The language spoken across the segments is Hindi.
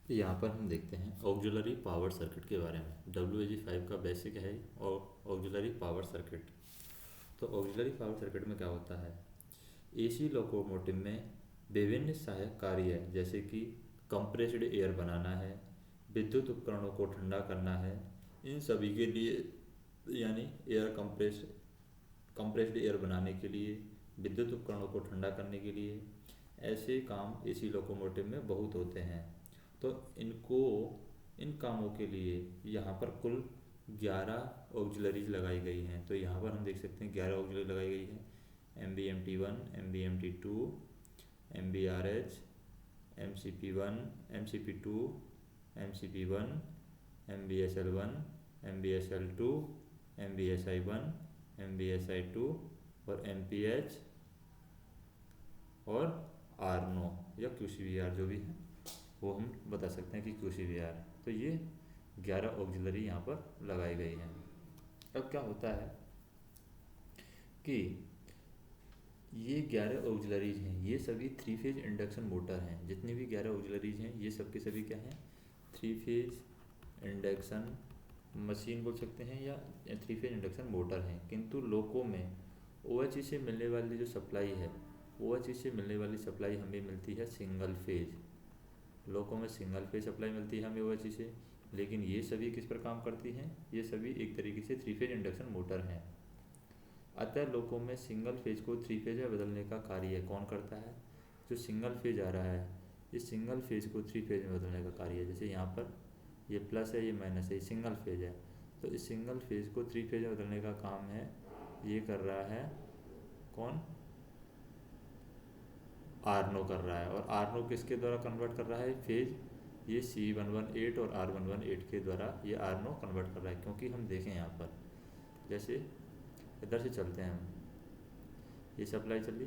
तो यहाँ पर हम देखते हैं ऑक्सिलरी पावर सर्किट के बारे में। WAG5 का बेसिक है और ऑक्सिलरी पावर सर्किट। तो ऑक्सिलरी पावर सर्किट में क्या होता है, एसी लोकोमोटिव में विभिन्न सहायक कार्य है, जैसे कि कंप्रेस्ड एयर बनाना है, विद्युत उपकरणों को ठंडा करना है, इन सभी के लिए यानी एयर कंप्रेस्ड एयर बनाने के लिए, विद्युत उपकरणों को ठंडा करने के लिए, ऐसे काम एसी लोकोमोटिव में बहुत होते हैं। तो इन कामों के लिए यहाँ पर कुल 11 ऑक्सिलरीज लगाई गई हैं। तो यहाँ पर हम देख सकते हैं 11 ऑक्सिलरी लगाई गई है। MBMT1, MBMT2, MBRH, MCP1, MCP2, MCP1, MBSL1, MBSL2, MBSI1, MBSI2 और MPH और आरनो या QCVR जो भी है वो हम बता सकते हैं कि QCVR। तो ये 11 ऑक्सिलरी यहाँ पर लगाई गई हैं। अब क्या होता है कि ये 11 ऑक्सिलरीज हैं, ये सभी 3 फेज इंडक्शन मोटर हैं। जितनी भी 11 ऑक्सिलरीज हैं ये सब के सभी क्या हैं, 3 फेज इंडक्शन मशीन बोल सकते हैं या 3 फेज इंडक्शन मोटर हैं। किंतु लोको में OHE से मिलने वाली जो सप्लाई है, OHE से मिलने वाली सप्लाई हमें मिलती है सिंगल फेज। लोको में सिंगल फेज सप्लाई मिलती है हमें OHE से, लेकिन ये सभी किस पर काम करती हैं, ये सभी एक तरीके से 3 फेज इंडक्शन मोटर हैं। अतः लोको में सिंगल फेज को 3 फेज में बदलने का कार्य कौन करता है, जो सिंगल फेज आ रहा है इस सिंगल फेज को 3 फेज में बदलने का कार्य है। जैसे यहाँ पर ये प्लस है, ये माइनस है, ये सिंगल फेज है, तो इस सिंगल फेज को 3 फेज में बदलने का काम है, ये कर रहा है कौन, आरनो कर रहा है। और आरनो किसके द्वारा कन्वर्ट कर रहा है फेज, ये C118 और R118 के द्वारा ये आरनो कन्वर्ट कर रहा है। क्योंकि हम देखें यहाँ पर, जैसे इधर से चलते हैं हम, ये सप्लाई चली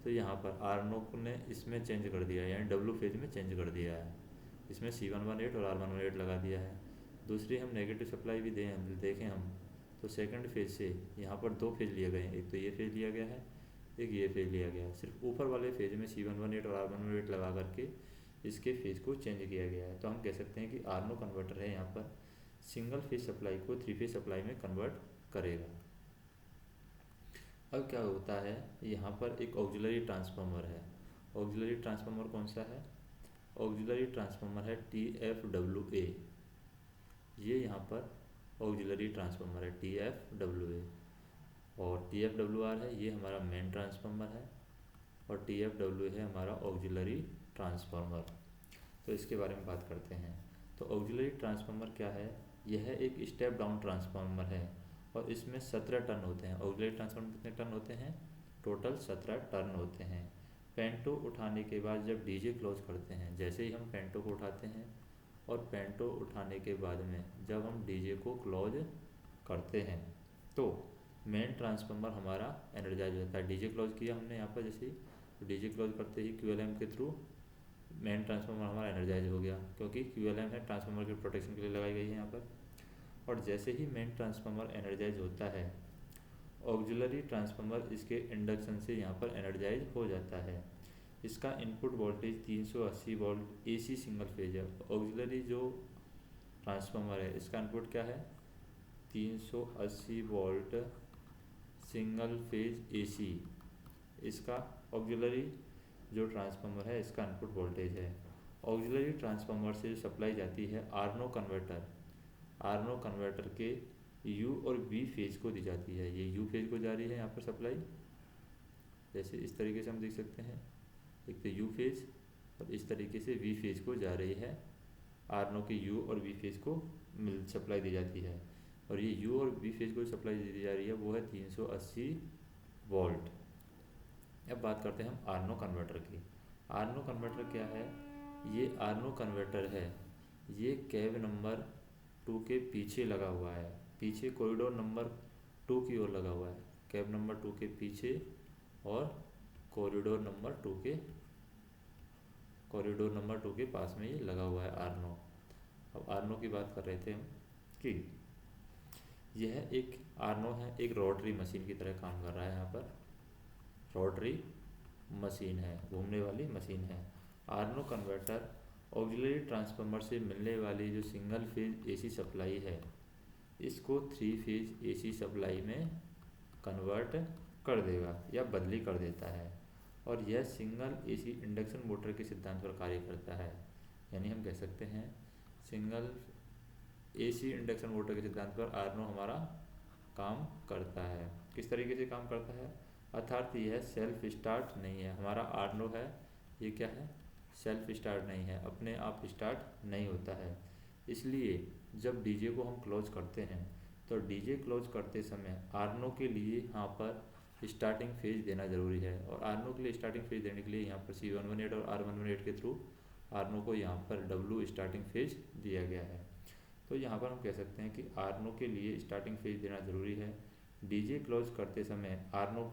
तो यहाँ पर आरनो ने इसमें चेंज कर दिया है, यानी W फेज में चेंज कर दिया है, इसमें C118 और R118 लगा दिया है। दूसरी हम नेगेटिव सप्लाई भी देखें हम तो सेकंड फेज से यहाँ पर 2 फेज लिए गए हैं, एक तो ये फेज लिया गया है, एक ये फेज लिया गया है। सिर्फ ऊपर वाले फेज में C118 और R118 लगा करके इसके फेज को चेंज किया गया है। तो हम कह सकते हैं कि आरनो कन्वर्टर है यहाँ पर सिंगल फेज सप्लाई को 3 फेज सप्लाई में कन्वर्ट करेगा। अब क्या होता है, यहाँ पर एक ऑक्सिलरी ट्रांसफार्मर है। ऑक्सिलरी ट्रांसफार्मर कौन सा है, ऑक्सिलरी ट्रांसफार्मर है TFWA। ये यहाँ पर ऑक्सिलरी ट्रांसफार्मर है TFWA, और TFWR है ये हमारा मेन ट्रांसफार्मर है, और TFWA है हमारा ऑक्सिलरी ट्रांसफार्मर। तो इसके बारे में बात करते हैं। तो ऑक्सिलरी ट्रांसफार्मर क्या है, यह एक स्टेप डाउन ट्रांसफार्मर है और इसमें 17 टर्न होते हैं। ऑक्सिलरी ट्रांसफार्मर कितने टर्न होते हैं, टोटल 17 टर्न होते हैं। पेंटो उठाने के बाद जब डीजे क्लोज करते हैं, जैसे ही हम पेंटो को उठाते हैं और पेंटो उठाने के बाद में जब हम डीजे को क्लोज करते हैं तो मेन ट्रांसफार्मर हमारा एनर्जाइज होता है। डीजे क्लोज किया हमने यहाँ पर, जैसे ही डीजे क्लोज करते ही QLM के थ्रू मेन ट्रांसफार्मर हमारा एनर्जाइज हो गया, क्योंकि QLM है ट्रांसफार्मर के प्रोटेक्शन के लिए लगाई गई है यहाँ पर। और जैसे ही मेन ट्रांसफार्मर एनर्जाइज होता है, ऑक्सिलरी ट्रांसफार्मर इसके इंडक्शन से यहाँ पर एनर्जाइज हो जाता है। इसका input voltage 380 volt AC single phase है। ऑक्सिलरी जो ट्रांसफार्मर है इसका इनपुट क्या है, 380 वोल्ट सिंगल फेज AC। इसका ऑक्सिलरी जो ट्रांसफार्मर है इसका इनपुट वोल्टेज है। ऑक्सिलरी ट्रांसफार्मर से सप्लाई जाती है आरनो कन्वर्टर। आरनो कन्वर्टर के U और V फेज को दी जाती है। ये U फेज को जा रही है यहाँ पर सप्लाई, जैसे इस तरीके से हम देख सकते हैं, एक तो U फेज और इस तरीके से V फेज को जा रही है। आरनो के U और V फेज को सप्लाई दी जाती है, और ये U और V फेज को सप्लाई दी जा रही है वो है 380 वोल्ट। अब बात करते हैं हम आरनो कन्वर्टर की। आरनो कन्वर्टर क्या है, ये आरनो कन्वर्टर है, ये कैब नंबर 2 के पीछे लगा हुआ है, पीछे कॉरिडोर नंबर 2 की ओर लगा हुआ है। कैब नंबर 2 के पीछे और कॉरिडोर नंबर 2 के पास में ये लगा हुआ है आरनो। अब आरनो की बात कर रहे थे हम कि यह एक आरनो है, एक रोटरी मशीन की तरह काम कर रहा है। यहाँ पर रोटरी मशीन है, घूमने वाली मशीन है। आरनो कन्वर्टर ऑक्सिलरी ट्रांसफार्मर से मिलने वाली जो सिंगल फेज एसी सप्लाई है इसको 3 फेज एसी सप्लाई में कन्वर्ट कर देगा या बदली कर देता है, और यह सिंगल एसी इंडक्शन मोटर के सिद्धांत पर कार्य करता है। यानी हम कह सकते हैं सिंगल एसी इंडक्शन मोटर के सिद्धांत पर आर्नो हमारा काम करता है। किस तरीके से काम करता है, अर्थात यह सेल्फ स्टार्ट नहीं है। हमारा आर्नो है ये क्या है, सेल्फ स्टार्ट नहीं है, अपने आप स्टार्ट नहीं होता है। इसलिए जब डीजे को हम क्लोज करते हैं तो डीजे क्लोज करते समय आर्नो के लिए यहाँ पर स्टार्टिंग फेज देना जरूरी है, और आर्नो के लिए स्टार्टिंग फेज देने के लिए यहाँ पर C118 और R118 के थ्रू आर्नो को यहाँ पर W स्टार्टिंग फेज दिया गया है। तो यहाँ पर हम कह सकते हैं कि आर्नो के लिए स्टार्टिंग फेज देना ज़रूरी है। डीजे क्लोज करते समय आर्नो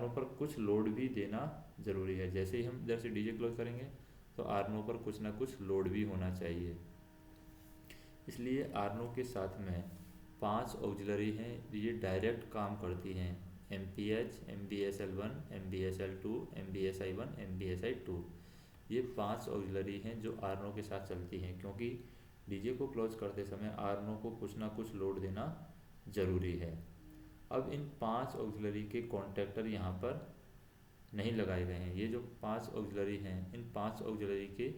पर कुछ लोड भी देना ज़रूरी है। जैसे ही हम इधर से डीजे क्लोज करेंगे तो आर्नो पर कुछ ना कुछ लोड भी होना चाहिए। इसलिए आर्नो के साथ में 5 ऑक्सिलरी हैं, ये डायरेक्ट काम करती हैं, MPH, MBSL1, MBSL2, MBSI1, MBSI2। ये 5 ऑक्सिलरी हैं जो आर्नो के साथ चलती हैं, क्योंकि डीजे को क्लोज करते समय आर्नो को कुछ ना कुछ लोड देना ज़रूरी है। अब इन 5 ऑक्सिलरी के कॉन्टैक्टर यहाँ पर नहीं लगाए गए हैं। ये जो 5 ऑक्सिलरी हैं इन 5 ऑक्सिलरी के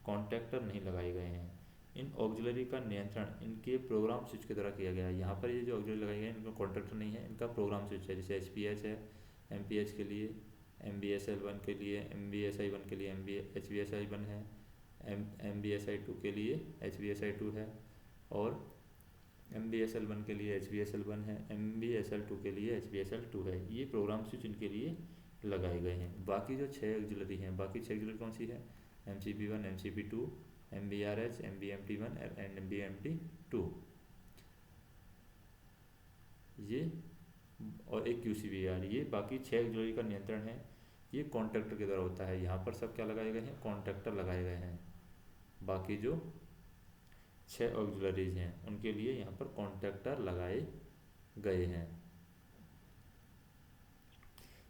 कॉन्टैक्टर नहीं लगाए गए हैं। इन ऑक्सिलरी का नियंत्रण इनके प्रोग्राम स्विच के द्वारा किया गया है। यहाँ पर ये जो ऑक्सिलरी लगाए गए हैं इनका कॉन्टैक्टर नहीं है, इनका प्रोग्राम स्विच है। जैसे HPH है MPH के लिए, MBSL1 के लिए, MBSI1 के लिए HBSI1 है, MBSI2 के लिए HBSI2 है, और MBSL1 के लिए HBSL1 है, MBSL2 के लिए HBSL2 है। ये प्रोग्राम स्विच इनके लिए लगाए गए हैं। बाकी जो 6 ऑक्सिलरी हैं, बाकी 6 ऑक्सिलरी कौन सी है, MCP1, MCP2, MBRH, MBMT1 and MBMT2, ये और एक QCBR, ये बाकी 6 ऑक्सिलरी का नियंत्रण है, ये कॉन्टैक्टर के द्वारा होता है। यहाँ पर सब क्या लगाए गए हैं, कॉन्टैक्टर लगाए गए हैं। बाकी जो 6 ऑक्सिलरीज हैं उनके लिए यहाँ पर कॉन्टैक्टर लगाए गए हैं,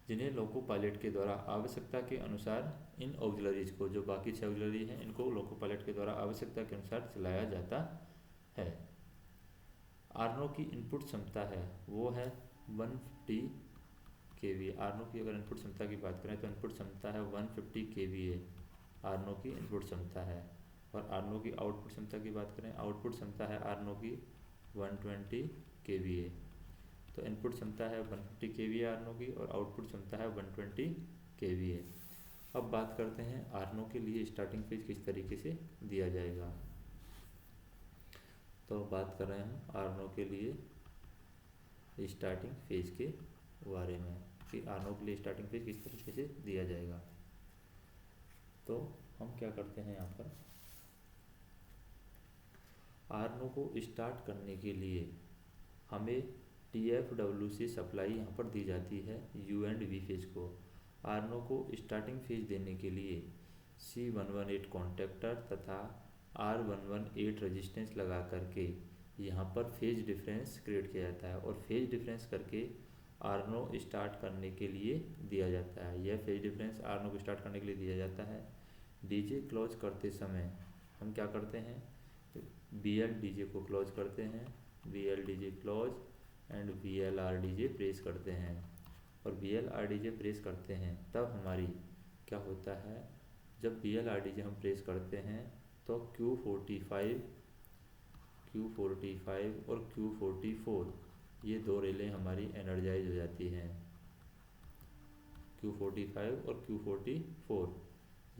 जिन्हें लोको पायलट के द्वारा आवश्यकता के अनुसार इन ऑक्सिलरीज को, जो बाकी 6 ऑक्सिलरी हैं इनको लोको पायलट के द्वारा आवश्यकता के अनुसार चलाया जाता है। आर्नो की इनपुट क्षमता है वो है 150 kVA। आर्नो की अगर इनपुट क्षमता की बात करें तो इनपुट क्षमता है 150 kVA, आर्नो की इनपुट क्षमता है। और आर्नो की आउटपुट क्षमता की बात करें, आउटपुट क्षमता है आर्नो की 120 kVA। तो इनपुट क्षमता है 150 kVA आर्नो की, और आउटपुट क्षमता है 120 kVA। अब बात करते हैं आर्नो के लिए स्टार्टिंग फेज किस तरीके से दिया जाएगा। तो बात कर रहे हैं हम आर्नो के लिए स्टार्टिंग फेज के बारे में कि आर्नो के लिए स्टार्टिंग फेज किस तरीके से दिया जाएगा। तो हम क्या करते हैं, यहाँ पर आर्नो को स्टार्ट करने के लिए हमें TFW से सप्लाई यहाँ पर दी जाती है U एंड V फेज को। आर्नो को स्टार्टिंग फेज देने के लिए C118 कॉन्टैक्टर तथा R118 रेजिस्टेंस लगा करके यहाँ पर फेज डिफरेंस क्रिएट किया जाता है, और फेज डिफरेंस करके आर्नो स्टार्ट करने के लिए दिया जाता है। यह फेज डिफरेंस आर्नो को स्टार्ट करने के लिए दिया जाता है। डीजे क्लोज करते समय हम क्या करते हैं, BL डीजे को क्लोज करते हैं, BL DJ close and VLR DJ press करते हैं, और VLR डीजे प्रेस करते हैं तब हमारी क्या होता है, जब VLR डीजे हम प्रेस करते हैं तो Q45 और Q44 ये दो रेलें हमारी एनर्जाइज हो जाती हैं। Q45 और Q44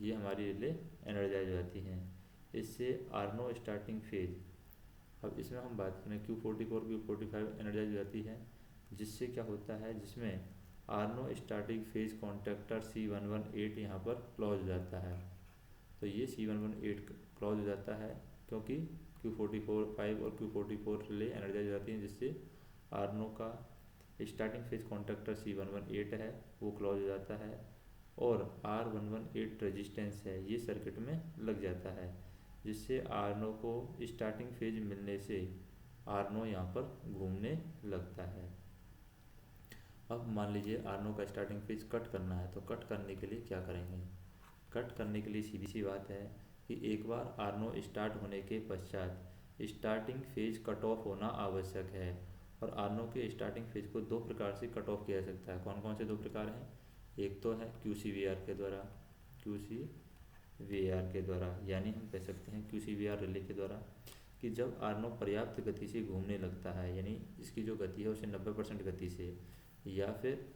ये हमारी रेलें एनर्जाइज हो जाती हैं। इससे आर्नो स्टार्टिंग फेज, अब इसमें हम बात करें Q44 Q45 एनर्जाइज हो जाती है, जिससे क्या होता है, जिसमें आर्नो स्टार्टिंग फेज कॉन्टैक्टर C118 यहाँ पर क्लोज हो जाता है। तो ये C118 क्लोज हो जाता है क्योंकि Q45 और Q44 रिले एनर्जाइज हो जाती हैं, जिससे आर्नो का स्टार्टिंग फेज कॉन्टैक्टर C118 है वो क्लोज हो जाता है, और R118 रेजिस्टेंस है ये सर्किट में लग जाता है, जिससे आर्नो को स्टार्टिंग फेज मिलने से आर्नो यहाँ पर घूमने लगता है। अब मान लीजिए आर्नो का स्टार्टिंग फेज कट करना है, तो कट करने के लिए क्या करेंगे, कट करने के लिए सीधी सी बात है कि एक बार आरनो स्टार्ट होने के पश्चात स्टार्टिंग फेज कट ऑफ होना आवश्यक है। और आरनो के स्टार्टिंग फेज को दो प्रकार से कट ऑफ किया जा सकता है। कौन कौन से दो प्रकार हैं? एक तो है QCVR के द्वारा, QCVR के द्वारा, यानी हम कह सकते हैं QCVR रिले के द्वारा कि जब आरनो पर्याप्त गति से घूमने लगता है, यानी इसकी जो गति है उसे 90% गति से, या फिर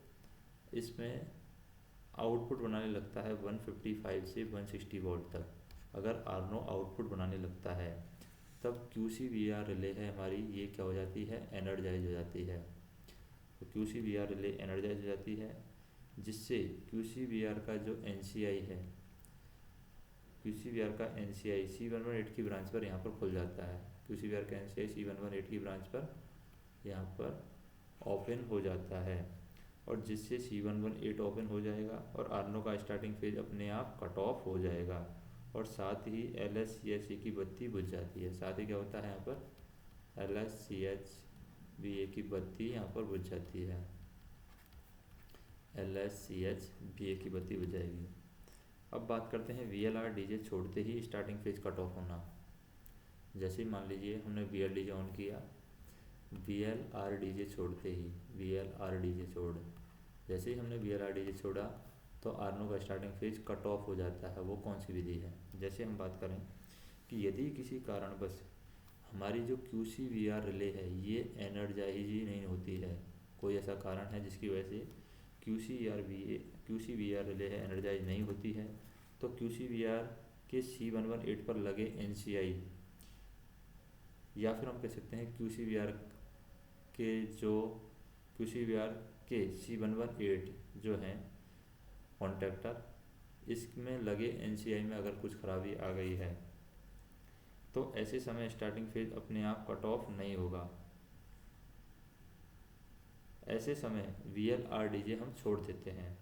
इसमें आउटपुट बनाने लगता है 155 से 160 वोल्ट तक। अगर आरनो आउटपुट बनाने लगता है तब QCVR रिले है हमारी, ये क्या हो जाती है? एनर्जाइज हो जाती है। तो QCVR रिले एनर्जाइज हो जाती है, जिससे QCVR का जो NCI है, QCVR का NCI C118 की ब्रांच पर यहाँ पर खुल जाता है। QCVR का NCI C118 की ब्रांच पर यहाँ पर ओपन हो जाता है, और जिससे C118 ओपन हो जाएगा और आरनो का स्टार्टिंग फेज अपने आप कट ऑफ हो जाएगा, और साथ ही LSCHA की बत्ती बुझ जाती है। साथ ही क्या होता है? यहाँ पर LSCHBA की बत्ती यहाँ पर बुझ जाती है, LSCHBA की बत्ती बुझ जाएगी। अब बात करते हैं VLR DJ छोड़ते ही स्टार्टिंग फेज कट ऑफ होना। जैसे मान लीजिए हमने VL DJ ऑन किया, VLR DJ छोड़ते ही, VLR DJ छोड़, जैसे ही हमने VLR DJ छोड़ा तो आरनो का स्टार्टिंग फेज कट ऑफ हो जाता है। वो कौन सी विधि है? जैसे हम बात करें कि यदि किसी कारणवश हमारी जो QCVR रिले है ये एनर्जाइज ही नहीं होती है, कोई ऐसा कारण है जिसकी वजह से QCVR रिले है एनर्जाइज नहीं होती है, तो QCVR के C118 पर लगे NCI, या फिर हम कह सकते हैं QCVR के C118 जो हैं कॉन्टैक्टर, इसमें लगे NCI में अगर कुछ खराबी आ गई है तो ऐसे समय स्टार्टिंग फेज अपने आप कट ऑफ नहीं होगा। ऐसे समय VLR DJ हम छोड़ देते हैं,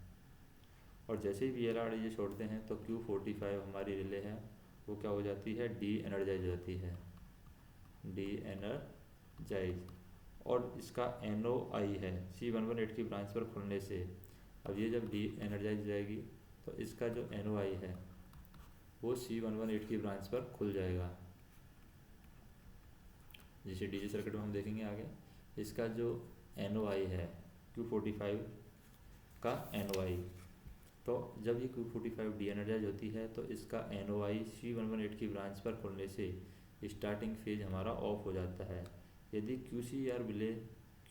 और जैसे ही VLR DJ छोड़ते हैं तो Q45 हमारी रिले है वो क्या हो जाती है? डी एनर्जाइज हो जाती है, डी एनर्जाइज। और इसका NOI है C118 की ब्रांच पर खुलने से। अब ये जब डी एनर्जाइज हो जाएगी तो इसका जो NOI है वो C118 की ब्रांच पर खुल जाएगा, जिसे DJ सर्किट में हम देखेंगे आगे। इसका जो NOI है Q45 का NOI, तो जब ये Q45 डी एनर्जाइज होती है तो इसका NOI C118 की ब्रांच पर खुलने से स्टार्टिंग फेज हमारा ऑफ हो जाता है। यदि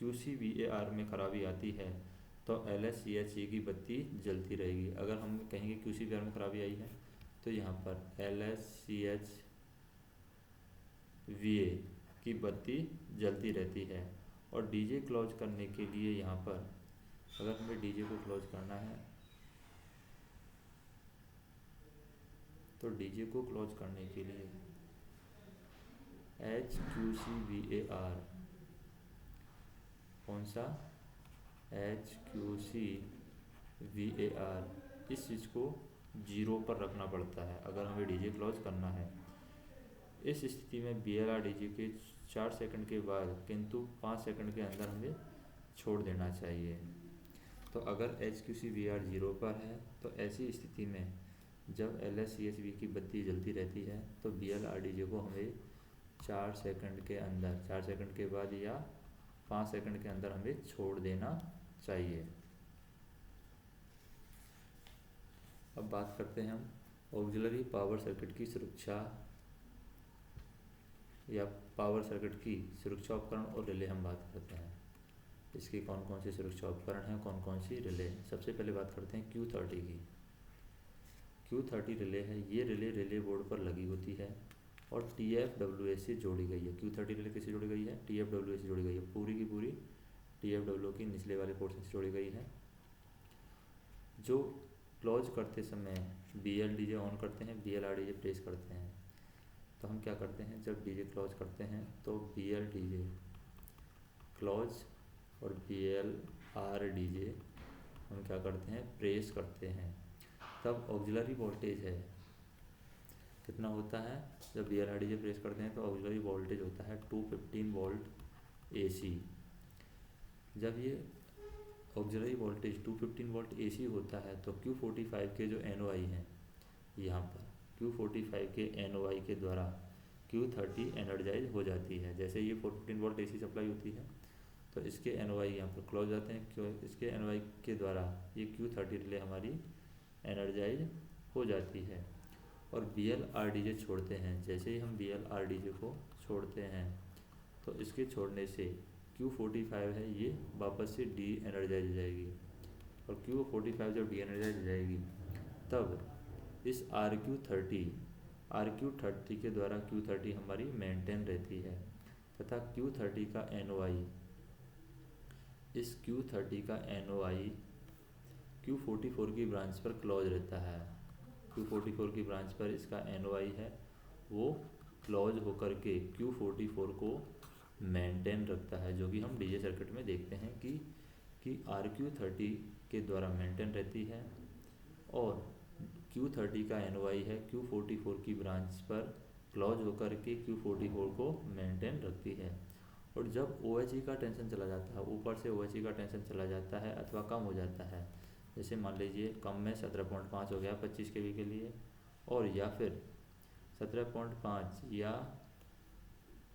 QCVAR में खराबी आती है तो LSCHA की बत्ती जलती रहेगी। अगर हम कहेंगे QCVAR में खराबी आई है तो यहाँ पर LSCHVA की बत्ती जलती रहती है। और DJ क्लोज करने के लिए यहाँ पर अगर हमें DJ को क्लोज करना है तो DJ को क्लोज करने के लिए HQCVAR, कौन सा? HQCVAR, इस चीज़ को 0 पर रखना पड़ता है अगर हमें DJ क्लोज करना है। इस स्थिति में VLR DJ के 4 सेकंड के बाद किंतु 5 सेकंड के अंदर हमें छोड़ देना चाहिए। तो अगर HQCVR 0 पर है तो ऐसी स्थिति में जब LSCHB की बत्ती जलती रहती है तो VLR DJ को हमें 4 सेकंड के अंदर, 4 सेकंड के बाद या 5 सेकंड के अंदर हमें छोड़ देना चाहिए। अब बात करते हैं हम ऑक्सिलरी पावर सर्किट की सुरक्षा या पावर सर्किट की सुरक्षा उपकरण और रिले हम बात करते हैं। इसके कौन कौन से सुरक्षा उपकरण हैं, कौन कौन सी रिले हैं। सबसे पहले बात करते हैं Q30 की। Q30 रिले है, ये रिले बोर्ड पर लगी होती है और TFWA से जोड़ी गई है। Q30 रिले किससे जोड़ी गई है? TFWA से जोड़ी गई है, पूरी की पूरी TFWA की निचले वाले पोर्शन से जोड़ी गई है। जो क्लोज करते समय BL DJ ऑन करते हैं, VLR DJ प्रेस करते हैं, तो हम क्या करते हैं? जब DJ क्लोज करते हैं तो BL DJ क्लोज और VLR DJ हम क्या करते हैं? प्रेस करते हैं। तब ऑक्सिलरी वोल्टेज है कितना होता है? जब VLR DJ प्रेस करते हैं तो ऑक्सिलरी वोल्टेज होता है 215 वोल्ट AC। जब ये ऑक्सिलरी वोल्टेज 215 वोल्ट AC होता है तो Q45 के जो NOI हैं यहाँ पर Q45 के NOI के द्वारा Q30 एनर्जाइज हो जाती है। जैसे ये 415 वोल्ट AC सप्लाई होती है तो इसके NOI यहाँ पर क्लोज जाते हैं, क्यों इसके NOI के द्वारा ये Q30 रिले हमारी एनर्जाइज हो जाती है। और BLRDJ छोड़ते हैं, जैसे ही हम BLRDJ को छोड़ते हैं तो इसके छोड़ने से Q45 है ये वापस से डी एनर्जाइज हो जाएगी। और Q45 जब डी एनर्जाइज हो जाएगी तब इस RQ30 के द्वारा Q30 हमारी मेंटेन रहती है तथा Q30 का NOI, इस Q30 का NOI Q44 की ब्रांच पर क्लोज रहता है। Q44 की ब्रांच पर इसका NOI है वो क्लोज होकर के Q44 को मेंटेन रखता है, जो कि हम डीजे सर्किट में देखते हैं कि RQ30 के द्वारा मेंटेन रहती है और Q30 का NOI है Q44 की ब्रांच पर क्लोज होकर के Q44 को मेंटेन रखती है। और जब OHE का टेंशन चला जाता है, ऊपर से OHE का टेंशन चला जाता है अथवा कम हो जाता है, जैसे मान लीजिए कम में 17.5 हो गया 25 kV के लिए, और या फिर 17.5 या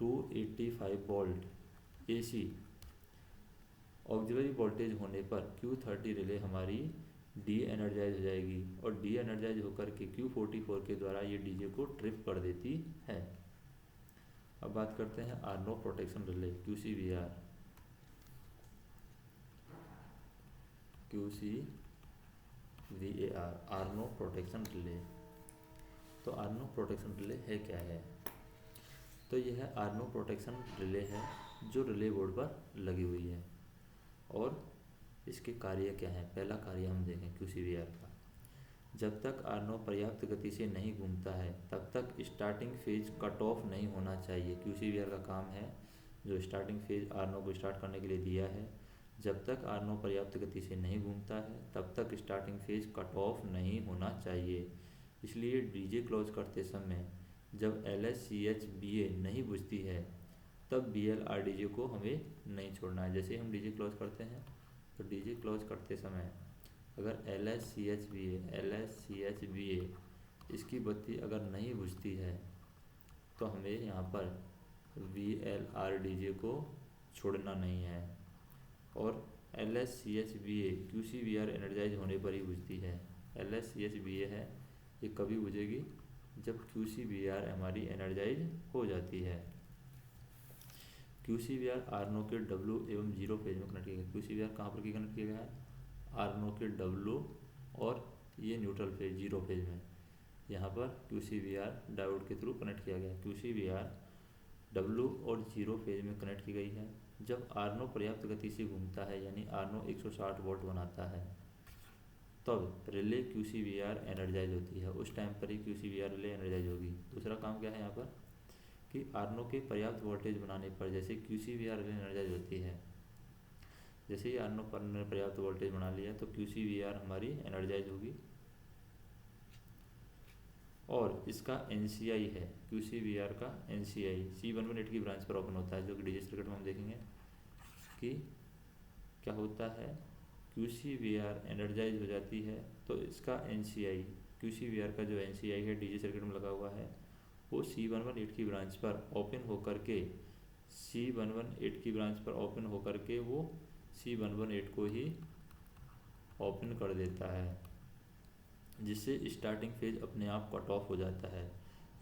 285 वोल्ट AC ऑक्सिलरी वोल्टेज होने पर Q30 रिले हमारी डी एनर्जाइज हो जाएगी और डी एनर्जाइज होकर के Q44 के द्वारा ये डीजे को ट्रिप कर देती है। अब बात करते हैं आर्नो protection relay QCVR। आर्नो protection relay. तो आर्नो प्रोटेक्शन रिले है क्या है? तो यह आर्नो प्रोटेक्शन रिले है जो रिले बोर्ड पर लगी हुई है। और इसके कार्य क्या है? पहला कार्य हम देखें QCVR का। जब तक आर्नो पर्याप्त गति से नहीं घूमता है तब तक स्टार्टिंग फेज कट ऑफ नहीं होना चाहिए। QCVR का काम है जो स्टार्टिंग फेज आर्नो को स्टार्ट करने के लिए दिया है, जब तक आर्नो पर्याप्त गति से नहीं घूमता है तब तक स्टार्टिंग फेज कट ऑफ नहीं होना चाहिए। इसलिए डीजे क्लोज करते समय जब LSCHBA नहीं बुझती है तब BLRDJ को हमें नहीं छोड़ना है। जैसे हम डीजे क्लोज करते हैं तो डीजे क्लोज करते समय अगर LSCHBA इसकी बत्ती अगर नहीं बुझती है तो हमें यहाँ पर BLRDJ को छोड़ना नहीं है। और LSCHBA QCVR एनर्जाइज होने पर ही बुझती है। LSCHBA है ये कभी बुझेगी जब QCVR हमारी एनर्जाइज हो जाती है। QCVR आर्नो के W एवं 0 फेज में कनेक्ट किया गया। QCVR कहाँ पर कनेक्ट किया गया है? आर्नो के W और ये न्यूट्रल फेज 0 फेज में, यहाँ पर QCVR डायोड के थ्रू कनेक्ट किया गया। QCVR W और 0 फेज में कनेक्ट की गई है। जब आर्नो पर्याप्त गति से घूमता है यानी आर्नो 160 वोल्ट बनाता है तब रिले QCVR एनर्जाइज होती है। उस टाइम पर ही QCVR रिले एनर्जाइज होगी। दूसरा काम क्या है यहाँ पर कि आर्नो के पर्याप्त वोल्टेज बनाने पर जैसे QCVR रिले एनर्जाइज होती है, जैसे ही आर्नो पर ने पर्याप्त वोल्टेज बना लिया तो QCVR हमारी एनर्जाइज होगी। और इसका NCI है QCVR का NCI C118 की ब्रांच पर ओपन होता है, जो कि डीजे सर्किट में हम देखेंगे कि क्या होता है। QCVR एनर्जाइज हो जाती है तो इसका NCI QCVR का जो NCI है डीजे सर्किट में लगा हुआ है वो C118 की ब्रांच पर ओपन होकर के C118 की ब्रांच पर ओपन होकर के वो C118 को ही ओपन कर देता है, जिससे स्टार्टिंग फेज अपने आप कट ऑफ हो जाता है।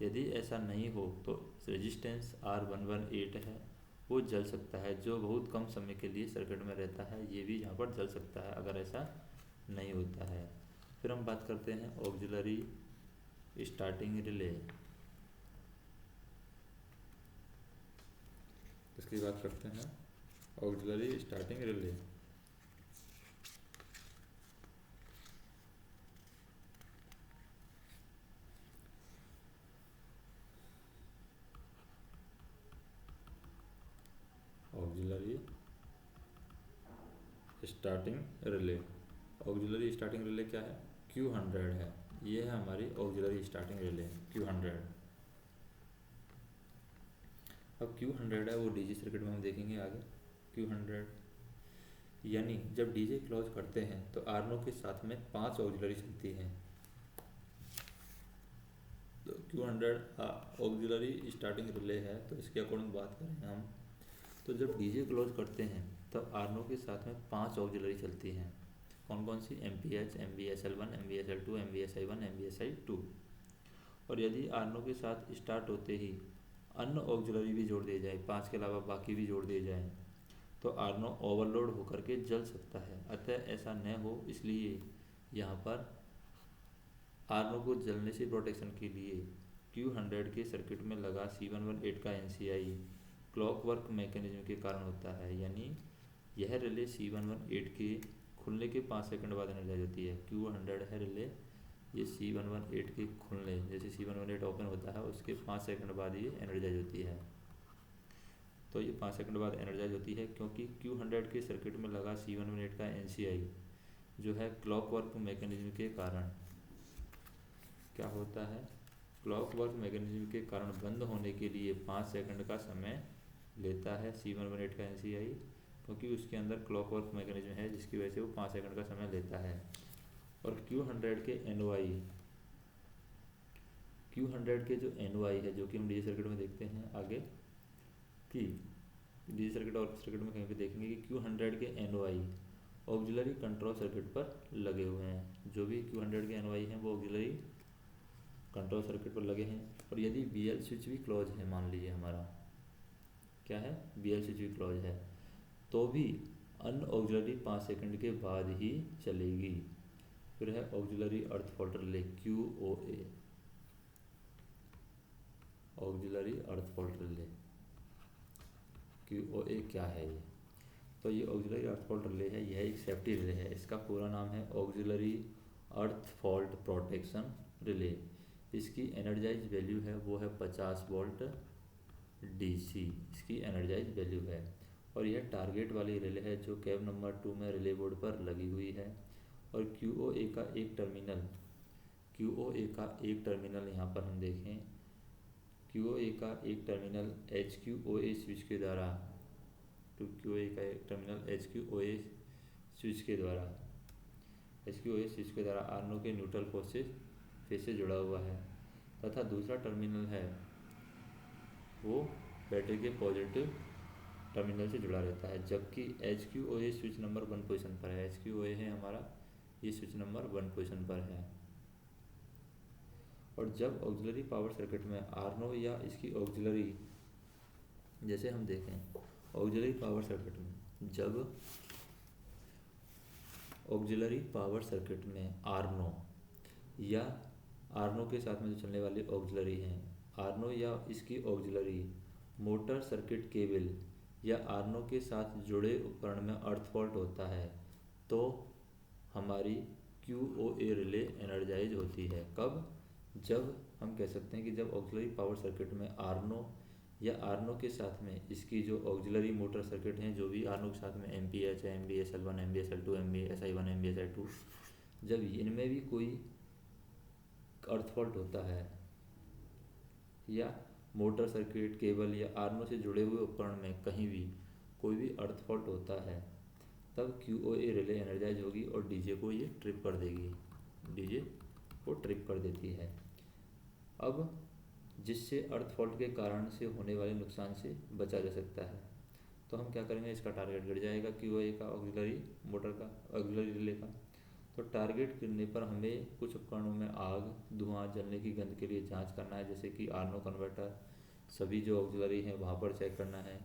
यदि ऐसा नहीं हो तो रेजिस्टेंस R118 है वो जल सकता है, जो बहुत कम समय के लिए सर्किट में रहता है, ये भी यहाँ पर जल सकता है अगर ऐसा नहीं होता है। फिर हम बात करते हैं ऑक्सिलरी स्टार्टिंग रिले। इसकी बात करते हैं auxiliary starting relay. Auxiliary starting relay. Auxiliary starting relay क्या है? Q100 है। ये है हमारी ऑक्सिलरी स्टार्टिंग रिले Q100। अब Q100 है वो डीजे सर्किट में हम देखेंगे आगे। Q100 यानी जब डीजे क्लोज करते हैं तो आर्नो के साथ में 5 ऑक्सिलरी चलती हैं। Q100 ऑक्सिलरी स्टार्टिंग रिले है, तो इसके अकॉर्डिंग बात करें हम, तो जब डीजे क्लोज करते हैं तब आर्नो के साथ में 5 ऑक्सिलरी चलती हैं। कौन कौन सी? MPH, MVSL1, MVSL2, MVSI1, MVSI2। और यदि आर्नो के साथ स्टार्ट होते ही अन्य ऑक्सिलरी भी जोड़ दिए जाए, 5 के अलावा बाकी भी जोड़ दिए जाएँ, तो आर्नो ओवरलोड होकर के जल सकता है। अतः ऐसा न हो, इसलिए यहाँ पर आर्नो को जलने से प्रोटेक्शन के लिए Q100 के सर्किट में लगा C118 का NCI क्लॉकवर्क मैकेनिज्म के कारण होता है। यानी यह रिले C118 के खुलने के 5 सेकंड बाद एनर्जाइज होती है। Q100 है रिले, ये C118 के खुलने, जैसे C118 ओपन होता है उसके 5 सेकंड बाद ये एनर्जाइज होती है। तो ये 5 सेकंड बाद एनर्जाइज होती है क्योंकि Q100 के सर्किट में लगा C118 का NCI जो है क्लॉकवर्क मैकेनिज्म के कारण क्या होता है, क्लॉकवर्क मैकेनिज्म के कारण बंद होने के लिए 5 सेकंड का समय लेता है C118 का NCI, क्योंकि उसके अंदर क्लॉकवर्क मैकेनिज्म है जिसकी वजह से वो 5 सेकंड का समय लेता है। और Q100 के जो NOI है, जो कि हम डीसी सर्किट में देखते हैं आगे, कि डीसी सर्किट और सर्किट में कहीं पे देखेंगे कि Q100 के NOI ऑक्सिलरी कंट्रोल सर्किट पर लगे हुए हैं। जो भी Q100 के NOI हैं वो ऑक्सिलरी कंट्रोल सर्किट पर लगे हैं। और यदि BL स्विच भी क्लोज है, मान लीजिए हमारा क्या है, BL स्विच भी क्लोज है, तो भी अन ऑक्सिलरी 5 सेकंड के बाद ही चलेगी। फिर है ऑक्सिलरी अर्थ फॉल्ट रिले QOA, ऑक्सिलरी अर्थ फॉल्ट रिले QOA क्या है ये? तो ये ऑक्सिलरी अर्थ फॉल्ट रिले है, यह एक सेफ्टी रिले है। इसका पूरा नाम है ऑक्सिलरी अर्थ फॉल्ट प्रोटेक्शन रिले। इसकी एनर्जाइज वैल्यू है वो है 50 वोल्ट DC, इसकी एनर्जाइज वैल्यू है। और यह टारगेट वाली रिले है जो कैब नंबर 2 में रिले बोर्ड पर लगी हुई है। और QOA का एक टर्मिनल यहाँ पर हम देखें, QOA का एक टर्मिनल HQOA स्विच के द्वारा, तो QOA का एक टर्मिनल HQOA स्विच के द्वारा आर्नो के न्यूट्रल फेस से जुड़ा हुआ है, तथा दूसरा टर्मिनल है वो बैटरी के पॉजिटिव टर्मिनल से जुड़ा रहता है। जबकि HQOA स्विच नंबर 1 पोजीशन पर है। HQOA है हमारा, ये स्विच नंबर 1 पोजीशन पर है। और जब ऑक्सिलरी पावर सर्किट में आर्नो या इसकी ऑक्सिलरी, जैसे हम देखें ऑक्सिलरी पावर सर्किट में, जब ऑक्सिलरी पावर सर्किट में आर्नो या आर्नो के साथ में जो चलने वाली ऑक्सिलरी हैं, आर्नो या इसकी ऑक्सिलरी मोटर सर्किट केबल या आर्नो के साथ जुड़े उपकरण में अर्थ फॉल्ट होता है, तो हमारी QOA रिले एनर्जाइज होती है। कब? जब हम कह सकते हैं कि जब ऑक्सिलरी पावर सर्किट में आर्नो या आर्नो के साथ में इसकी जो ऑक्सिलरी मोटर सर्किट हैं, जो भी आर्नो के साथ में MPH है, MVSL1, MVSL2, MVSI1, MVSI2, जब इनमें भी कोई अर्थ फॉल्ट होता है या मोटर सर्किट केबल या आर्नो से जुड़े हुए उपकरण में कहीं भी कोई भी अर्थ फॉल्ट होता है, तब QOA रिले एनर्जाइज होगी और डीजे को ये ट्रिप कर देगी, डीजे को ट्रिप कर देती है। अब जिससे अर्थ फॉल्ट के कारण से होने वाले नुकसान से बचा जा सकता है, तो हम क्या करेंगे, इसका टारगेट गिर जाएगा QOA का, ऑक्सिलरी मोटर का, ऑक्सिलरी रिले का। तो टारगेट गिरने पर हमें कुछ उपकरणों में आग, धुआं, जलने की गंध के लिए जांच करना है, जैसे कि आर्नो कन्वर्टर, सभी जो ऑक्सिलरी हैं वहाँ पर चेक करना है।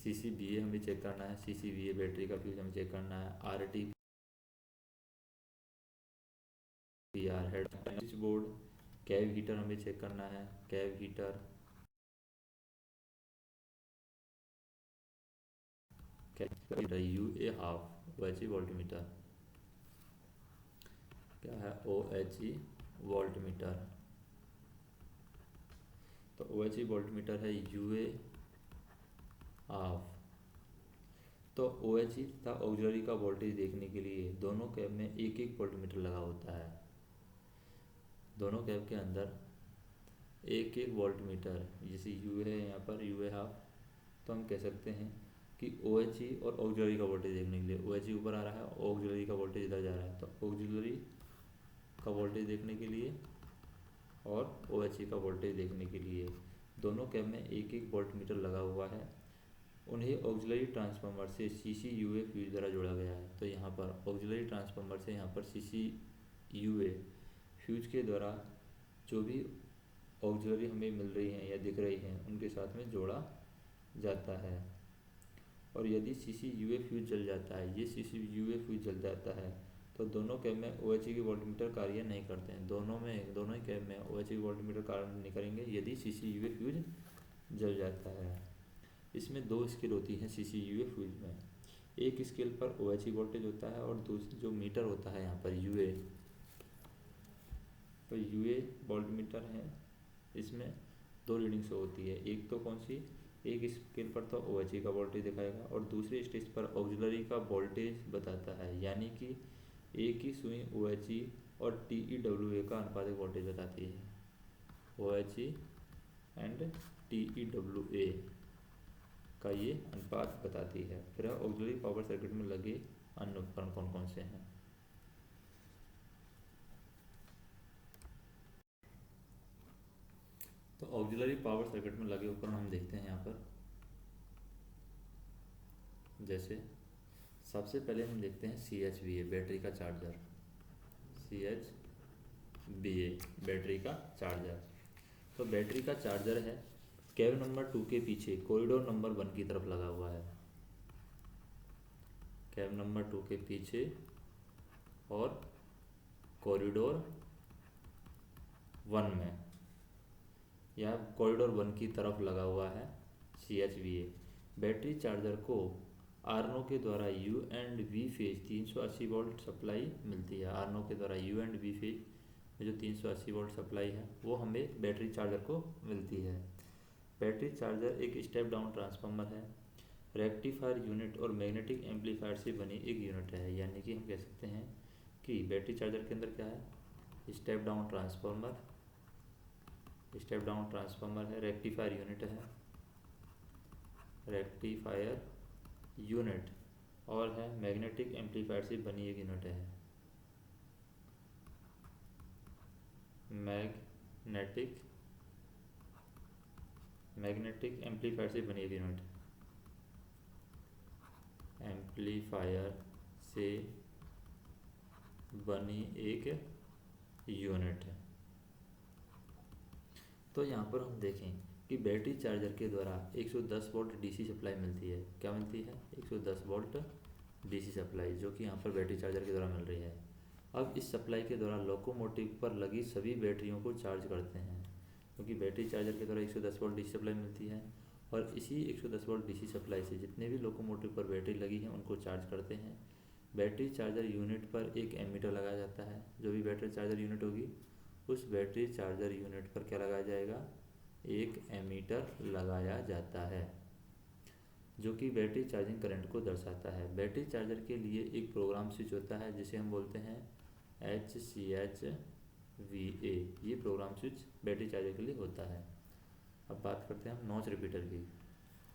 CCBA हमें चेक करना है, CCBA बैटरी का फ्यूज हमें चेक करना है। RTPR head switch board, cab heater हमें चेक करना है, cab heater, UA half OHE voltmeter, क्या है OHE वोल्टमीटर, तो OHE वोल्टमीटर है UA हाफ। तो OHE तथा ऑक्सिलरी का वोल्टेज देखने के लिए दोनों कैब में एक एक वोल्टमीटर लगा होता है, दोनों कैब के अंदर एक एक वोल्टमीटर, जैसे UA है यहाँ पर UA हाफ, तो हम कह सकते हैं कि OHE और ऑक्सिलरी का वोल्टेज देखने के लिए OHE ऊपर आ रहा है, ऑक्सिलरी का वोल्टेज इधर जा रहा है, तो ऑक्सिलरी का वोल्टेज देखने के लिए और OHV का वोल्टेज देखने के लिए। दोनों कैब में एक एक वोल्ट मीटर लगा हुआ है। उन्हें ऑक्सिलरी ट्रांसफार्मर से CCUA फ्यूज द्वारा जोड़ा गया है। तो यहाँ पर ऑक्सिलरी ट्रांसफार्मर से यहाँ पर CCUA फ्यूज के द्वारा जो भी ऑक्सिलरी हमें मिल रही हैं या दिख रही हैं उनके साथ में जोड़ा जाता है। और यदि CCUA फ्यूज जल जाता है, ये CCUA फ्यूज जल जाता है तो दोनों कैब में OHV के वोल्टमीटर कार्य नहीं करते हैं। दोनों ही कैब में OHV वोल्टमीटर कार्य नहीं करेंगे यदि CCUA फ्यूज जल जाता है। इसमें दो स्केल होती हैं CCUA फ्यूज में। एक स्केल पर OHV वोल्टेज होता है और दूसरी जो मीटर होता है यहाँ पर UA, तो UA वोल्टमीटर है, इसमें दो रीडिंग शो होती है। एक तो कौन सी, एक स्केल पर तो OHV का वोल्टेज दिखाएगा और दूसरे स्टेज पर ऑक्सिलरी का वोल्टेज बताता है। यानी कि एक ही सुई OHV और TEWA का अनुपातिक वोल्टेज बताती है। OHV एंड TEWA का ये अनुपात बताती है। फिर ऑक्सिलरी पावर सर्किट में लगे अन्य उपकरण कौन कौन से हैं। तो ऑक्सिलरी पावर सर्किट में लगे उपकरण हम देखते हैं यहाँ पर। जैसे सबसे पहले हम देखते हैं CHVA बैटरी का चार्जर। CHVA बैटरी का चार्जर। तो बैटरी का चार्जर है, कैब नंबर 2 के पीछे कॉरिडोर नंबर 1 की तरफ लगा हुआ है। कैब नंबर 2 के पीछे और कॉरिडोर 1 में या कॉरिडोर 1 की तरफ लगा हुआ है CHVA। बैटरी चार्जर को आर्नो के द्वारा U and V phase 380 volt supply मिलती है। आर्नो के द्वारा U एंड V फेज में जो 380 वोल्ट सप्लाई है वो हमें बैटरी चार्जर को मिलती है। बैटरी चार्जर एक स्टेप डाउन ट्रांसफार्मर है, रेक्टिफायर यूनिट और मैग्नेटिक एम्पलीफायर से बनी एक यूनिट है। यानी कि हम कह सकते हैं कि बैटरी चार्जर के अंदर क्या है, स्टेप डाउन ट्रांसफार्मर है, रेक्टिफायर यूनिट और है मैग्नेटिक एम्पलीफायर से बनी एक यूनिट है। मैग्नेटिक एम्पलीफायर से बनी एक यूनिट है। तो यहाँ पर हम देखें कि बैटरी चार्जर के द्वारा 110 वोल्ट DC सप्लाई मिलती है। क्या मिलती है, 110 वोल्ट DC सप्लाई, जो कि यहाँ पर बैटरी चार्जर के द्वारा मिल रही है। अब इस सप्लाई के द्वारा लोकोमोटिव पर लगी सभी बैटरियों को चार्ज करते हैं, क्योंकि बैटरी चार्जर के द्वारा 110 वोल्ट DC सप्लाई मिलती है और इसी 110 वोल्ट DC सप्लाई से जितने भी लोकोमोटिव पर बैटरी लगी हैं उनको चार्ज करते हैं। बैटरी चार्जर यूनिट पर एक एमीटर लगाया जाता है। जो भी बैटरी चार्जर यूनिट होगी उस बैटरी चार्जर यूनिट पर क्या लगाया जाएगा, एक एमीटर लगाया जाता है जो कि बैटरी चार्जिंग करंट को दर्शाता है। बैटरी चार्जर के लिए एक प्रोग्राम स्विच होता है जिसे हम बोलते हैं HCHVA। ये प्रोग्राम स्विच बैटरी चार्जर के लिए होता है। अब बात करते हैं हम नॉच रिपीटर की,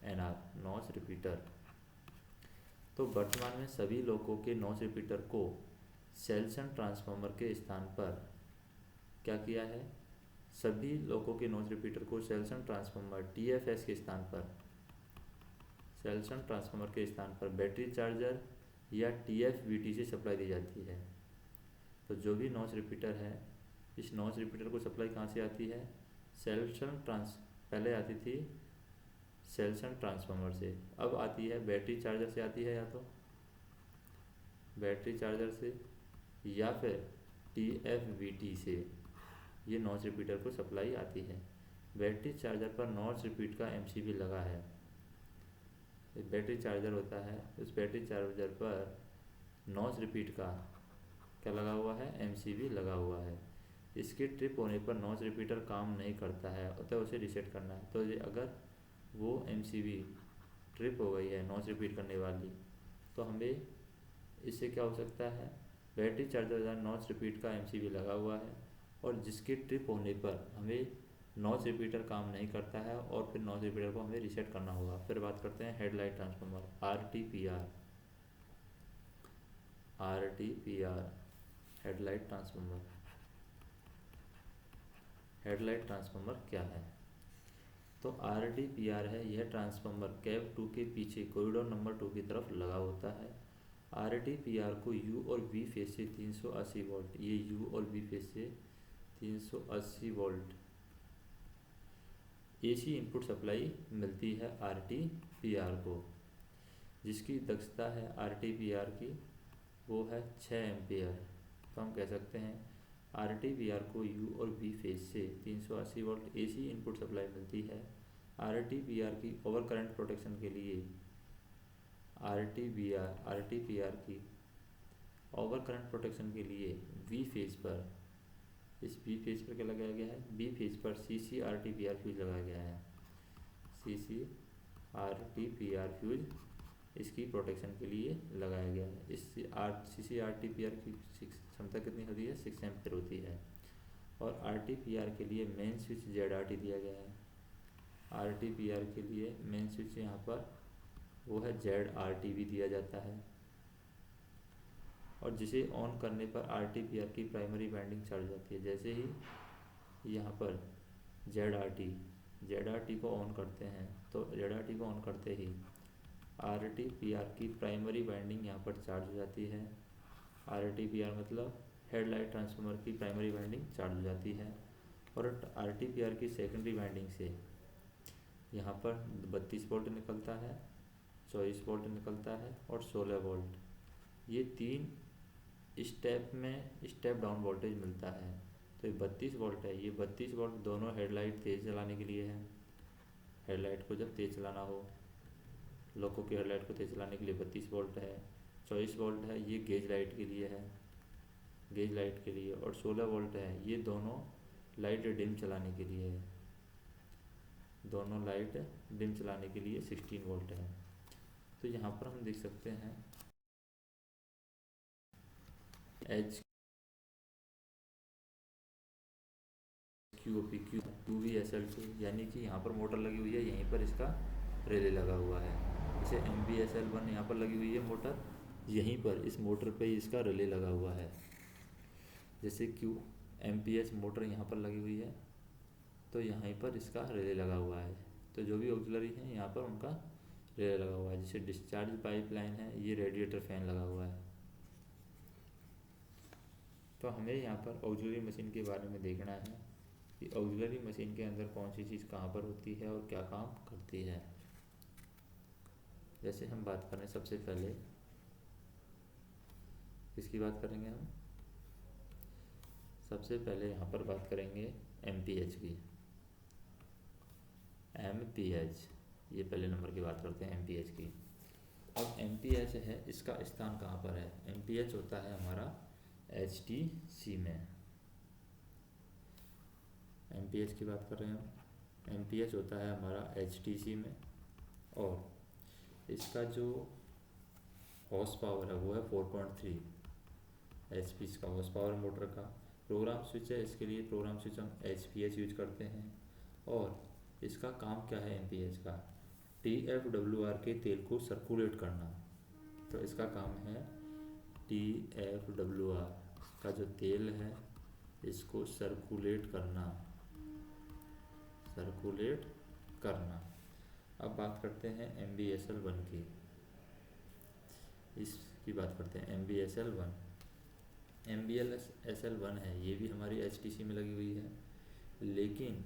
NR नॉच रिपीटर। तो वर्तमान में सभी लोगों के नॉच रिपीटर को सेल्सन ट्रांसफार्मर के स्थान पर क्या किया है, सभी लोगों के नॉच रिपीटर को सेल्सन ट्रांसफार्मर TFS के स्थान पर बैटरी चार्जर या TFVT से सप्लाई दी जाती है। तो जो भी नॉच रिपीटर है, इस नॉच रिपीटर को सप्लाई कहाँ से आती है, पहले आती थी सेल्सन ट्रांसफार्मर से, अब आती है बैटरी चार्जर से आती है, या तो बैटरी चार्जर से या फिर TFVT से ये नॉच रिपीटर को सप्लाई आती है। बैटरी चार्जर पर नॉच रिपीट का MCB लगा है। बैटरी चार्जर होता है, उस बैटरी चार्जर पर नॉच रिपीट का क्या लगा हुआ है, MCB लगा हुआ है। इसके ट्रिप होने पर नॉच रिपीटर काम नहीं करता है, अतः उसे रीसेट करना है। तो ये अगर वो MCB ट्रिप हो गई है नॉच रिपीट करने वाली, तो हमें इससे क्या हो सकता है, बैटरी चार्जर नॉच रिपीट का MCB लगा हुआ है और जिसके ट्रिप होने पर हमें नॉच रिपीटर काम नहीं करता है और फिर नॉच रिपीटर को हमें रीसेट करना होगा। फिर बात करते हैं headlight transformer, RTPR headlight transformer. Headlight transformer क्या है? तो RDPR है, यह ट्रांसफार्मर कैब 2 के पीछे कॉरिडोर नंबर 2 की तरफ लगा होता है। RDPR को U और V फेज से 380 वोल्ट, ये U और V फेज से 380 वोल्ट AC इनपुट सप्लाई मिलती है RTPR को, जिसकी दक्षता है RTPR की वो है 6 एम्पियर। तो हम कह सकते हैं RTPR को U और V फेज से 380 वोल्ट AC इनपुट सप्लाई मिलती है। RTPR की ओवर करंट प्रोटेक्शन के लिए RTPR की ओवर करंट प्रोटेक्शन के लिए V फेज पर, इस V फेज पर क्या लगाया गया है? B फेज पर CCRTPR फ्यूज लगाया गया है। CCRTPR फ्यूज इसकी प्रोटेक्शन के लिए लगाया गया है। इस CCRTPR की क्षमता कितनी होती है? 6 एम्पीयर होती है। और RTPR के लिए मेन स्विच ZRT दिया गया है। RTPR के लिए मेन स्विच यहाँ पर वो है ZRT भी दिया जाता है, और जिसे ऑन करने पर RTPR की प्राइमरी वाइंडिंग चढ़ जाती है। जैसे ही यहाँ पर ZRT को ऑन करते हैं, तो ZRT को ऑन करते ही RTPR की प्राइमरी वाइंडिंग यहाँ पर चार्ज हो जाती है। RTPR मतलब हेडलाइट ट्रांसफार्मर की प्राइमरी वाइंडिंग चार्ज हो जाती है, और RTPR की सेकेंडरी वाइंडिंग से यहाँ पर 32 वोल्ट निकलता है, 24 वोल्ट निकलता है और 16 वोल्ट। ये 3 स्टेप डाउन वोल्टेज मिलता है। तो ये 32 वोल्ट है, ये 32 वोल्ट दोनों हेडलाइट तेज़ चलाने के लिए है। हेडलाइट को जब तेज़ चलाना हो, लोगों की हेडलाइट को तेज़ चलाने के लिए 32 वोल्ट है। 24 वोल्ट है, ये गेज लाइट के लिए है, गेज लाइट के लिए। और 16 वोल्ट है, ये दोनों लाइट डिम चलाने के लिए है, दोनों लाइट डिम चलाने के लिए 16 वोल्ट है। तो यहाँ पर हम देख सकते हैं QVSL2, यानी कि यहाँ पर मोटर लगी हुई है, यहीं पर इसका रिले लगा हुआ है। जैसे MVSL1 यहाँ पर लगी हुई है मोटर, यहीं पर इस मोटर पे इसका रिले लगा हुआ है। जैसे MPH मोटर यहाँ पर लगी हुई है, तो यहाँ पर इसका रिले लगा हुआ है। तो जो भी ऑक्सिलरी हैं यहाँ पर उनका रिले लगा हुआ है। जैसे डिस्चार्ज पाइपलाइन है, ये रेडिएटर फैन लगा हुआ है। तो हमें यहाँ पर ऑक्सिलरी मशीन के बारे में देखना है कि ऑक्सिलरी मशीन के अंदर कौन सी चीज़ कहाँ पर होती है और क्या काम करती है। जैसे हम बात करें, सबसे पहले किसकी बात करेंगे हम? सबसे पहले यहाँ पर बात करेंगे MPH की। MPH, ये पहले नंबर की बात करते हैं MPH की। अब MPH है, इसका स्थान कहाँ पर है? MPH होता है हमारा HTC में। MPH की बात कर रहे हैं हम, MPH होता है हमारा HTC में, और इसका जो हॉर्स पावर है वो है 4.3 HP का हॉर्स पावर मोटर का। प्रोग्राम स्विच है, इसके लिए प्रोग्राम स्विच हम HPH यूज करते हैं। और इसका काम क्या है MPH का? TFWR के तेल को सर्कुलेट करना। तो इसका काम है TFWR का जो तेल है इसको सर्कुलेट करना। अब बात करते हैं MBSL1 की, इसकी बात करते हैं MBSL1। MBSL1 है, ये भी हमारी HTC में लगी हुई है, लेकिन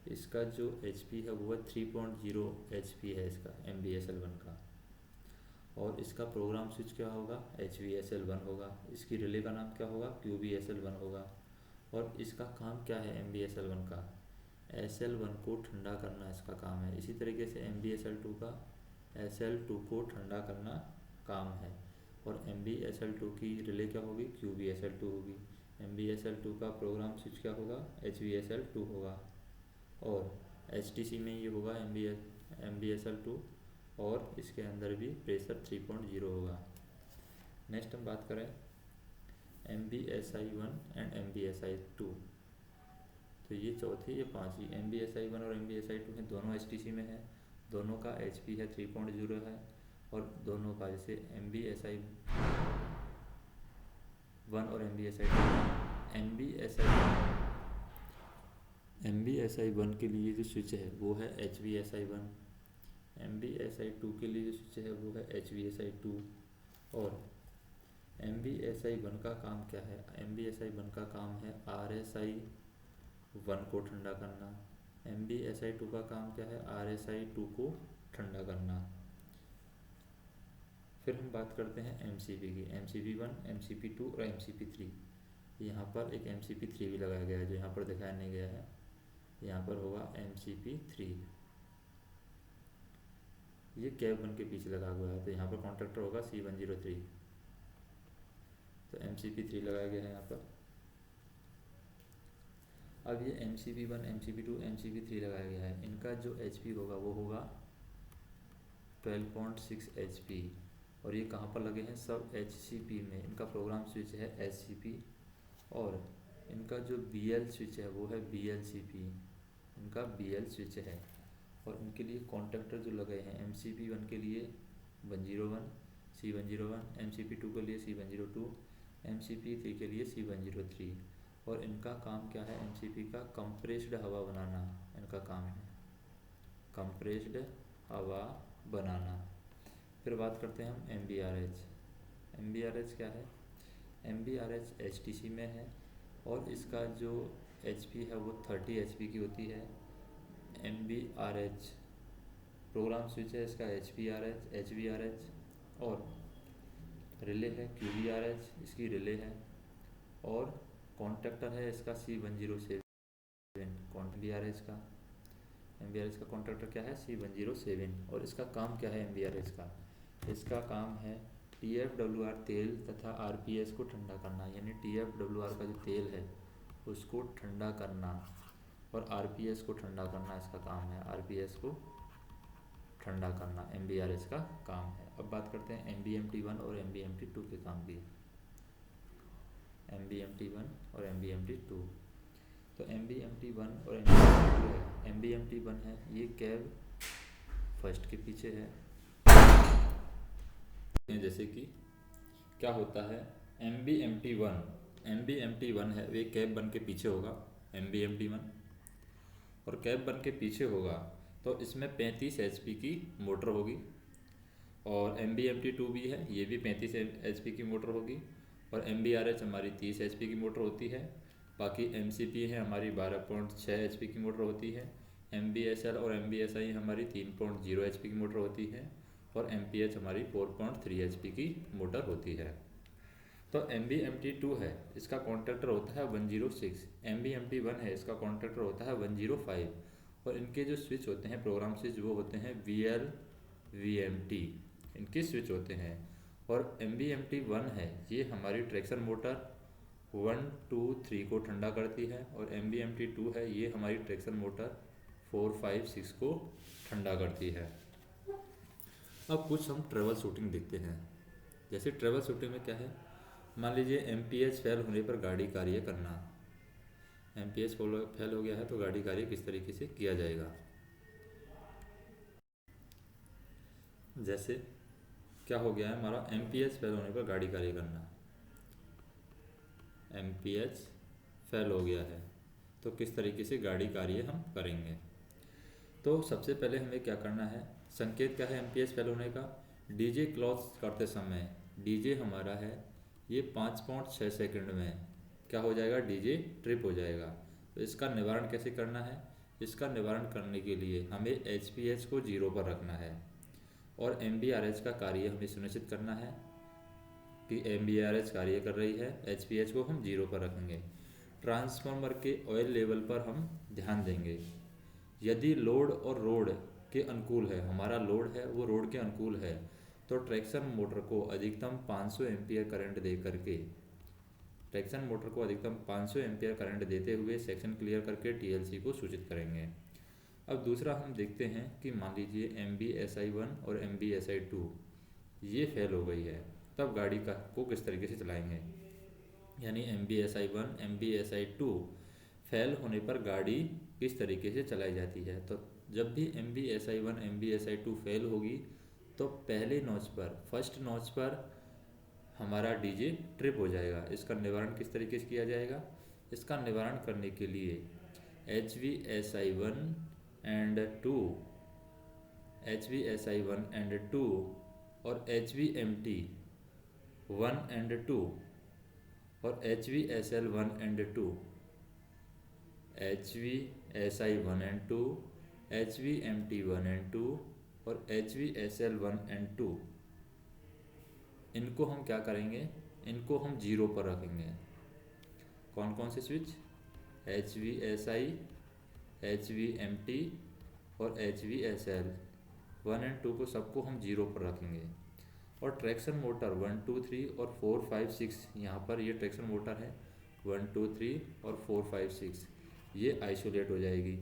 इसका जो HP है वो है 3.0 HP है इसका MBSL1 का। और इसका प्रोग्राम स्विच क्या होगा? HVSL1 होगा। इसकी रिले का नाम क्या होगा? QVSL1 होगा। और इसका काम क्या है MBSL1 का? SL1 को ठंडा करना इसका काम है। इसी तरीके से MBSL2 का SL2 को ठंडा करना काम है। और MBSL2 की रिले क्या होगी? QVSL2 होगी। MBSL2 का प्रोग्राम स्विच क्या होगा? HVSL2 होगा। और HTC में ये होगा MBSL2, और इसके अंदर भी प्रेशर 3.0 होगा। नेक्स्ट हम बात करें MBSI1 एंड MBSI2। तो ये चौथी, ये पांचवी, MBSI1 और MBSI2 हैं, दोनों HTC में है, दोनों का HP है 3.0 है, और दोनों का जैसे MBSI1 और MBSI2 MBSI 1 के लिए जो स्विच है वो है HVSI 1, MBSI 2 के लिए जो स्विच है वो है HVSI 2। और MBSI 1 का काम क्या है? MBSI 1 का काम है RSI 1 को ठंडा करना। MBSI 2 का काम क्या है? RSI 2 को ठंडा करना। फिर हम बात करते हैं MCP की। MCP 1, MCP 2 और MCP 3। यहाँ पर एक MCP 3 भी लगाया गया है जो यहाँ पर दिखाया नहीं गया है। यहाँ पर होगा MCP 3, ये कैब 1 के पीछे लगा हुआ है, तो यहाँ पर कॉन्ट्रैक्टर होगा C103। तो MCP 3 लगाया गया है यहाँ पर। अब ये MCP 1, MCP 2, MCP 3 लगाया गया है, इनका जो HP होगा वो होगा 12.6 HP। और ये कहाँ पर लगे हैं? सब HCP में। इनका प्रोग्राम स्विच है SCP और इनका जो BL स्विच है वो है BLCP, इनका BL स्विच है। और इनके लिए कॉन्टैक्टर जो लगे हैं MCP 1 के लिए 101, C101, MCP 2 के लिए C102, MCP 3 के लिए C103। और इनका काम क्या है? MCP का कंप्रेस्ड हवा बनाना इनका काम है, कंप्रेस्ड हवा बनाना। फिर बात करते हैं हम MBRH। MBRH क्या है? MBRH HTC में है और इसका जो HP है वो 30 HP की होती है। MBRH प्रोग्राम स्विच है इसका HVRH और रिले है QVRH, इसकी रिले है। और कॉन्टैक्टर है इसका C107। MBRH का कॉन्ट्रैक्टर क्या है? C107। और इसका काम क्या है MBRH का? इसका काम है TFWR तेल तथा RPS को ठंडा करना, यानी TFWR का जो तेल है उसको ठंडा करना और RPS को ठंडा करना इसका काम है। RPS को ठंडा करना MBRH का काम है। अब बात करते हैं MBMT 1 और MBMT 2 के काम की। MBMT 1 और MBMT 2। तो MBMT 1 और MBMT 2 है। MBMT 1 है ये कैब फर्स्ट के पीछे है। जैसे कि क्या होता है MBMT 1 है वे कैब 1 के पीछे होगा MBMT 1, और कैब 1 के पीछे होगा तो इसमें 35 HP की मोटर होगी। और MBMT 2 भी है, ये भी 35 HP की मोटर होगी। और MBRH हमारी 30 HP की मोटर होती है। बाकी MCP है हमारी 12.6 HP की मोटर होती है। MBSL और MBSI हमारी 3.0 HP की मोटर होती है। और MPH हमारी 4.3 HP की मोटर होती है। तो MBMT 2 है इसका कॉन्ट्रैक्टर होता है 106। MBMT 1 है इसका कॉन्ट्रैक्टर होता है 105। और इनके जो स्विच होते हैं प्रोग्राम स्विच वो होते हैं VL VMT, इनके स्विच होते हैं। और MBMT 1 है ये हमारी ट्रैक्शन मोटर 1, 2, 3 को ठंडा करती है। और MBMT 2 है ये हमारी ट्रैक्शन मोटर 4, 5, 6 को ठंडा करती है। अब कुछ हम ट्रेवल शूटिंग देखते हैं। जैसे ट्रेवल शूटिंग में क्या है, मान लीजिए MPH फेल होने पर गाड़ी कार्य करना। MPH फेल हो गया है तो गाड़ी कार्य किस तरीके से किया जाएगा। जैसे क्या हो गया है हमारा MPH फेल होने पर गाड़ी कार्य करना, MPH फेल हो गया है तो किस तरीके से गाड़ी कार्य हम करेंगे। तो सबसे पहले हमें क्या करना है, संकेत क्या है MPH फेल होने का? DJ क्लोज करते समय DJ हमारा है ये 5.6 सेकंड में क्या हो जाएगा? DJ ट्रिप हो जाएगा। तो इसका निवारण कैसे करना है? इसका निवारण करने के लिए हमें HPH को 0 पर रखना है और MBRH का कार्य हमें सुनिश्चित करना है कि MBRH कार्य कर रही है, HPH को हम 0 पर रखेंगे। ट्रांसफार्मर के ऑयल लेवल पर हम ध्यान देंगे। यदि लोड और रोड के अनुकूल है, हमारा लोड है वो रोड के अनुकूल है, तो ट्रैक्शन मोटर को अधिकतम 500 एम्पियर करंट दे करके ट्रैक्शन मोटर को अधिकतम 500 एम्पियर करंट देते हुए सेक्शन क्लियर करके TLC को सूचित करेंगे। अब दूसरा हम देखते हैं कि मान लीजिए MBSI 1 और MBSI 2 ये फेल हो गई है, तब गाड़ी को किस तरीके से चलाएंगे। यानी MBSI 1 MBSI 2 फेल होने पर गाड़ी किस तरीके से चलाई जाती है। तो जब भी MBSI 1 MBSI 2 फेल होगी तो पहले नॉच पर, फर्स्ट नॉच पर हमारा DJ ट्रिप हो जाएगा। इसका निवारण किस तरीके से किया जाएगा? इसका निवारण करने के लिए HVSI1 एंड 2, HVSI1 एंड 2 और HVMT1 एंड 2 और HVSL1 and 2, HVSI1 and 2, HVMT1 and 2 और HVSL1 एंड 2, इनको हम क्या करेंगे, इनको हम जीरो पर रखेंगे। कौन कौन से स्विच, HVSI, HVMT और HVSL1 एंड 2 को सबको हम जीरो पर रखेंगे। और ट्रैक्शन मोटर 1 2 3 और 4 5 6, यहाँ पर ये ट्रैक्शन मोटर है 1 2 3 और 4 5 6, ये आइसोलेट हो जाएगी।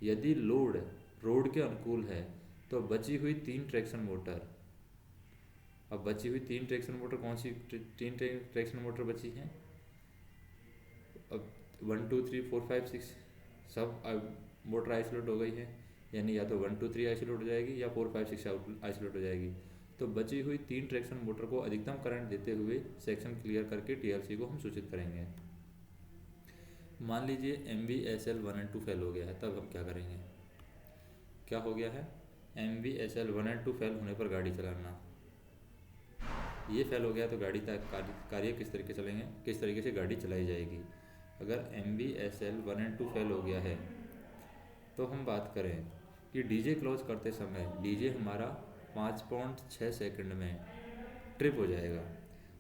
यदि लोड रोड के अनुकूल है तो बची हुई 3 ट्रैक्शन मोटर, अब बची हुई 3 ट्रैक्शन मोटर कौन सी 3 ट्रैक्शन मोटर बची हैं, अब 1 2 3 4 5 6 सब मोटर आइसोलेट हो गई है, यानी या तो 1 2 3 आइसोलेट हो जाएगी या 4 5 6 आइसोलेट हो जाएगी। तो बची हुई 3 ट्रैक्शन मोटर को अधिकतम करंट देते हुए सेक्शन क्लियर करके टीएलसी को हम सूचित करेंगे। मान लीजिए MVSL1 एंड 2 फेल हो गया है, तब हम क्या करेंगे, क्या हो गया है, MVSL1 एंड 2 फेल होने पर गाड़ी चलाना, ये फेल हो गया तो गाड़ी कार्य किस तरीके चलेंगे, किस तरीके से गाड़ी चलाई जाएगी। अगर MVSL1 एंड 2 फेल हो गया है तो हम बात करें कि डीजे क्लोज करते समय डीजे हमारा 5.6 सेकंड में ट्रिप हो जाएगा।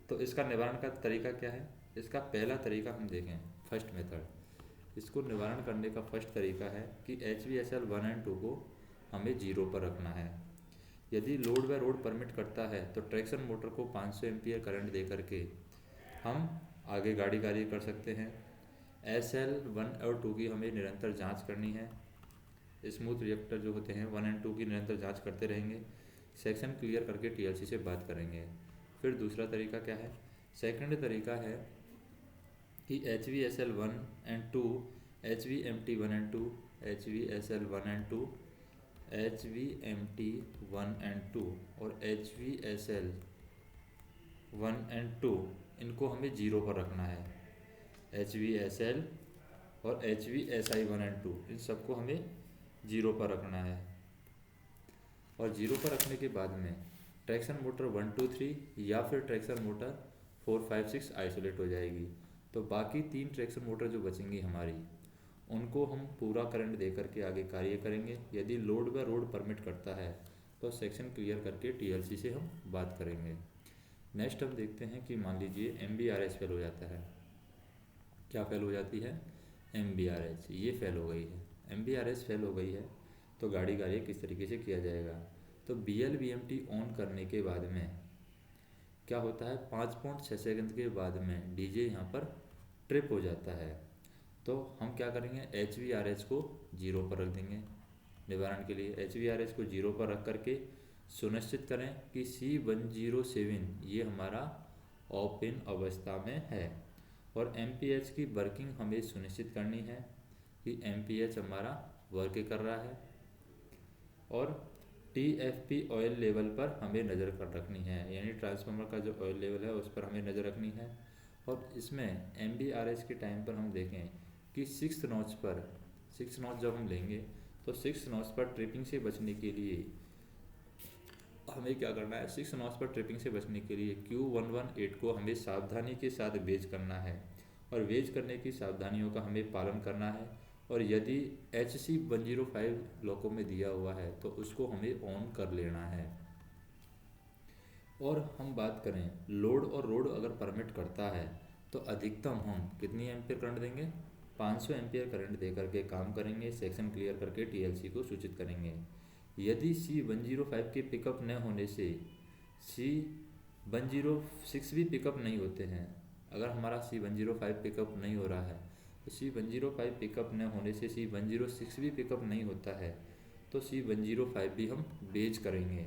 तो इसका निवारण का तरीका क्या है, इसका पहला तरीका हम देखें, फर्स्ट मेथड, इसको निवारण करने का फर्स्ट तरीका है कि HVSL1 एंड 2 को हमें जीरो पर रखना है। यदि लोड व रोड परमिट करता है तो ट्रैक्शन मोटर को 500 एम्पियर करंट दे करके हम आगे गाड़ी कार्य कर सकते हैं। SL1 और 2 की हमें निरंतर जांच करनी है, स्मूथ रिएक्टर जो होते हैं 1 एंड 2 की निरंतर जांच करते रहेंगे, सेक्शन क्लियर करके टीएलसी से बात करेंगे। फिर दूसरा तरीका क्या है, सेकंड तरीका है कि HVSL1 and 2, HVMT1 and 2, HVSL1 and 2, HVMT1 and 2 और HVSL1 एंड 2, इनको हमें जीरो पर रखना है। HVSL और HVSI1 एंड 2, इन सबको हमें जीरो पर रखना है। और जीरो पर रखने के बाद में ट्रैक्शन मोटर 1 2 3 या फिर ट्रैक्शन मोटर 4 5 6 आइसोलेट हो जाएगी। तो बाकी 3 ट्रैक्शन मोटर जो बचेंगी हमारी, उनको हम पूरा करंट दे करके आगे कार्य करेंगे। यदि लोड व रोड परमिट करता है तो सेक्शन क्लियर करके टीएलसी से हम बात करेंगे। नेक्स्ट हम देखते हैं कि मान लीजिए MBRH फेल हो जाता है, क्या फेल हो जाती है, MBRH, ये फेल हो गई है। MBRH फेल हो गई है तो गाड़ी कार्य किस तरीके से किया जाएगा, तो BLVMT ऑन करने के बाद में क्या होता है, 5.6 सेकंड के बाद में डीजे यहाँ पर ट्रिप हो जाता है। तो हम क्या करेंगे, HVRH को जीरो पर रख देंगे निवारण के लिए। HVRH को जीरो पर रख करके सुनिश्चित करें कि C107 ये हमारा ओपन अवस्था में है। और MPH की वर्किंग हमें सुनिश्चित करनी है कि MPH हमारा वर्क कर रहा है। और TFP ऑयल लेवल पर हमें नज़र कर रखनी है, यानी ट्रांसफार्मर का जो ऑयल लेवल है उस पर हमें नज़र रखनी है। और इसमें MBRH के टाइम पर हम देखें कि 6 नॉच पर, 6 नॉच जब हम लेंगे तो 6 नॉच पर ट्रिपिंग से बचने के लिए हमें क्या करना है, 6 नॉच पर ट्रिपिंग से बचने के लिए Q118 को हमें सावधानी के साथ वेज करना है। और वेज करने की सावधानियों का हमें पालन करना है। और यदि HC 105 लोको में दिया हुआ है तो उसको हमें ऑन कर लेना है। और हम बात करें लोड और रोड अगर परमिट करता है तो अधिकतम हम कितनी एम्पियर करंट देंगे, 500 एम्पियर करंट दे करके काम करेंगे, सेक्शन क्लियर करके टीएलसी को सूचित करेंगे। यदि C105 के पिकअप न होने से C106 भी पिकअप नहीं होते हैं, अगर हमारा C105 पिकअप नहीं हो रहा है तो C105 पिकअप न होने से C106 भी पिकअप नहीं होता है तो C105 भी हम बेच करेंगे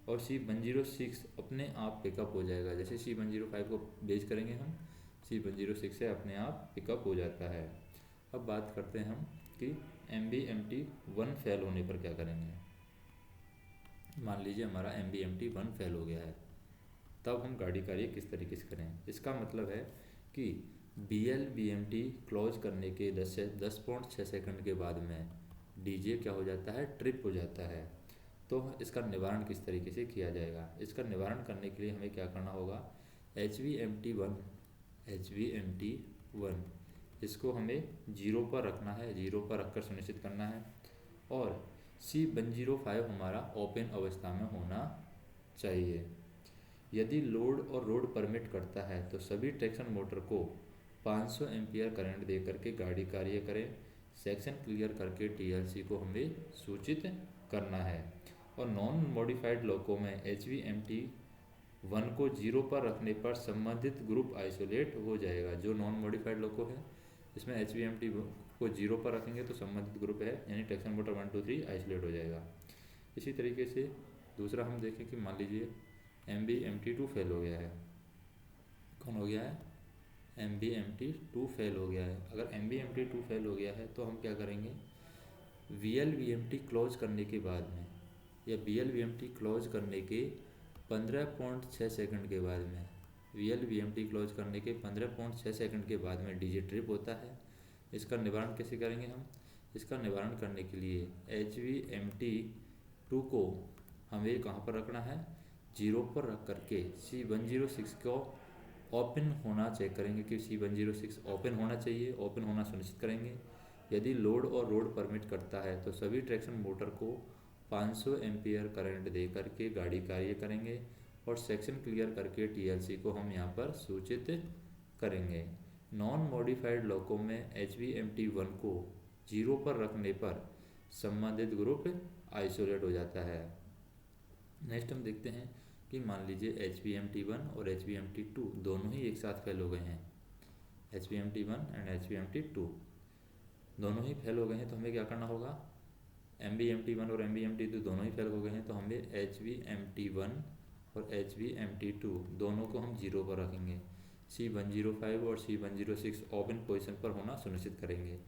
और C106 अपने आप पिकअप हो जाएगा। जैसे C105 को बेच करेंगे हम, C106 से अपने आप पिकअप हो जाता है। अब बात करते हैं हम कि MBMT1 फेल होने पर क्या करेंगे। मान लीजिए हमारा MBMT1 फेल हो गया है, तब हम गाड़ी कार्य किस तरीके से करें। इसका मतलब है कि BLVMT क्लोज करने के 10.6 सेकंड के बाद में डीजे क्या हो जाता है, ट्रिप हो जाता है। तो इसका निवारण किस तरीके से किया जाएगा? इसका निवारण करने के लिए हमें क्या करना होगा, HVMT1 इसको हमें 0 पर रखना है, 0 पर रखकर सुनिश्चित करना है। और C105 हमारा ओपन अवस्था में होना चाहिए। यदि लोड और रोड परमिट करता है तो सभी ट्रैक्शन मोटर को 500 एम्पियर करंट दे करके गाड़ी कार्य करें। सेक्शन क्लियर करके TLC को हमें सूचित करना है। और नॉन मॉडिफाइड लोको में HVMT1 को 0 पर रखने पर संबंधित ग्रुप आइसोलेट हो जाएगा। जो नॉन मॉडिफाइड लोको है इसमें HVMT को 0 पर रखेंगे तो संबंधित ग्रुप है यानी ट्रैक्शन मोटर 1 2 3 आइसोलेट हो जाएगा। इसी तरीके से दूसरा हम देखें कि मान लीजिए MBMT2 फेल हो गया है। कौन हो गया है? MBMT2 फेल हो गया है। अगर MBMT2 फेल हो गया है तो हम क्या करेंगे, VLVMT क्लोज करने के बाद में या BLVMT क्लोज करने के 15.6 सेकंड के बाद में, VLVMT क्लोज करने के 15.6 सेकंड के बाद में डीजे ट्रिप होता है। इसका निवारण कैसे करेंगे हम? इसका निवारण करने के लिए HVMT2 को हमें कहाँ पर रखना है, 0 पर रख करके C106 को ओपन होना चेक करेंगे कि C106 ओपन होना चाहिए, ओपन होना सुनिश्चित करेंगे। यदि लोड और रोड परमिट करता है तो सभी ट्रैक्शन मोटर को 500 एम्पियर करंट दे करके गाड़ी कार्य करेंगे। और सेक्शन क्लियर करके TLC को हम यहाँ पर सूचित करेंगे। नॉन मॉडिफाइड लोको में HVMT1 को 0 पर रखने पर संबंधित ग्रुप आइसोलेट हो जाता है। नेक्स्ट हम देखते हैं कि मान लीजिए HVMT1 और HVMT2 दोनों ही एक साथ फेल हो गए हैं। HVMT1 एंड HVMT2 दोनों ही फेल हो गए हैं तो हमें क्या करना होगा, MBMT1 और MBMT2 दोनों ही फेल हो गए हैं तो हमें HVMT1 और HVMT2 दोनों को हम 0 पर रखेंगे। C105 और C106 ओपन पोजीशन पर होना सुनिश्चित करेंगे।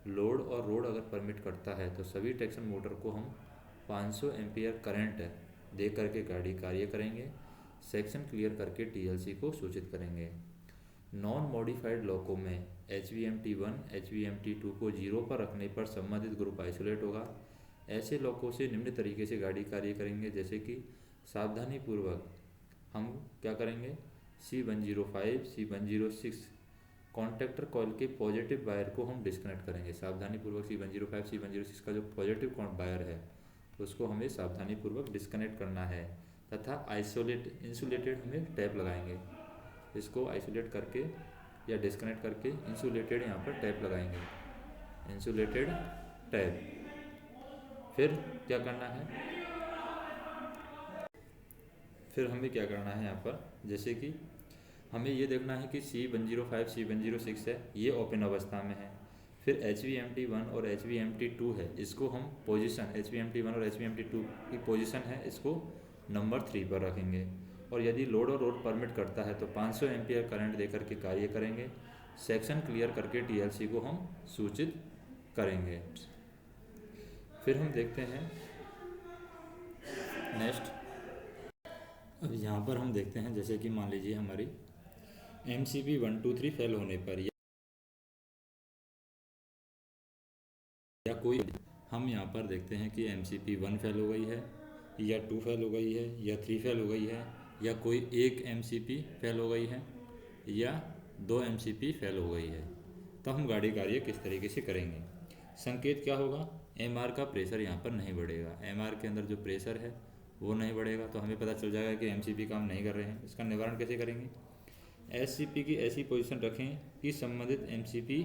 लोड और रोड अगर परमिट करता है तो सभी ट्रैक्शन मोटर को हम 500 एम्पियर करंट दे करके गाड़ी कार्य करेंगे। सेक्शन क्लियर करके TLC को सूचित करेंगे। नॉन मॉडिफाइड लोको में HVMT1 HVMT2 को 0 पर रखने पर संबंधित ग्रुप आइसोलेट होगा। ऐसे लोको से निम्न तरीके से गाड़ी कार्य करेंगे, जैसे कि सावधानी पूर्वक हम क्या करेंगे, C105 C106 कॉन्टैक्टर कॉइल के पॉजिटिव वायर को हम डिस्कनेक्ट करेंगे। सावधानी पूर्वक C105 C106 का जो पॉजिटिव वायर है उसको हमें सावधानी पूर्वक डिस्कनेक्ट करना है तथा इंसुलेटेड हमें टैप लगाएंगे। इसको आइसोलेट करके या डिस्कनेक्ट करके इंसुलेटेड यहाँ पर टैप लगाएंगे, इंसुलेटेड टैप। फिर क्या करना है, फिर हमें क्या करना है यहाँ पर, जैसे कि हमें ये देखना है कि C105 C106 है ये ओपन अवस्था में है। फिर HVMT1 और HVMT2 है, इसको हम पोजीशन HVMT1 और HVMT2 की पोजीशन है इसको नंबर 3 पर रखेंगे। और यदि लोड और रोड परमिट करता है तो 500 एम्पियर करंट देकर के कार्य करेंगे। सेक्शन क्लियर करके TLC को हम सूचित करेंगे। फिर हम देखते हैं नेक्स्ट, अब यहाँ पर हम देखते हैं जैसे कि मान लीजिए हमारी MCP 1 2 3 फेल होने पर या कोई, हम यहाँ पर देखते हैं कि MCP 1 फेल हो गई है या 2 फेल हो गई है या 3 फेल हो गई है या कोई एक MCP फेल हो गई है या 2 MCP फेल हो गई है, तो हम गाड़ी कार्य किस तरीके से करेंगे। संकेत क्या होगा, MR का प्रेशर यहाँ पर नहीं बढ़ेगा। MR के अंदर जो प्रेशर है वो नहीं बढ़ेगा तो हमें पता चल जाएगा कि MCP काम नहीं कर रहे हैं। इसका निवारण कैसे करेंगे, SCP की ऐसी पोजीशन रखें कि संबंधित MCP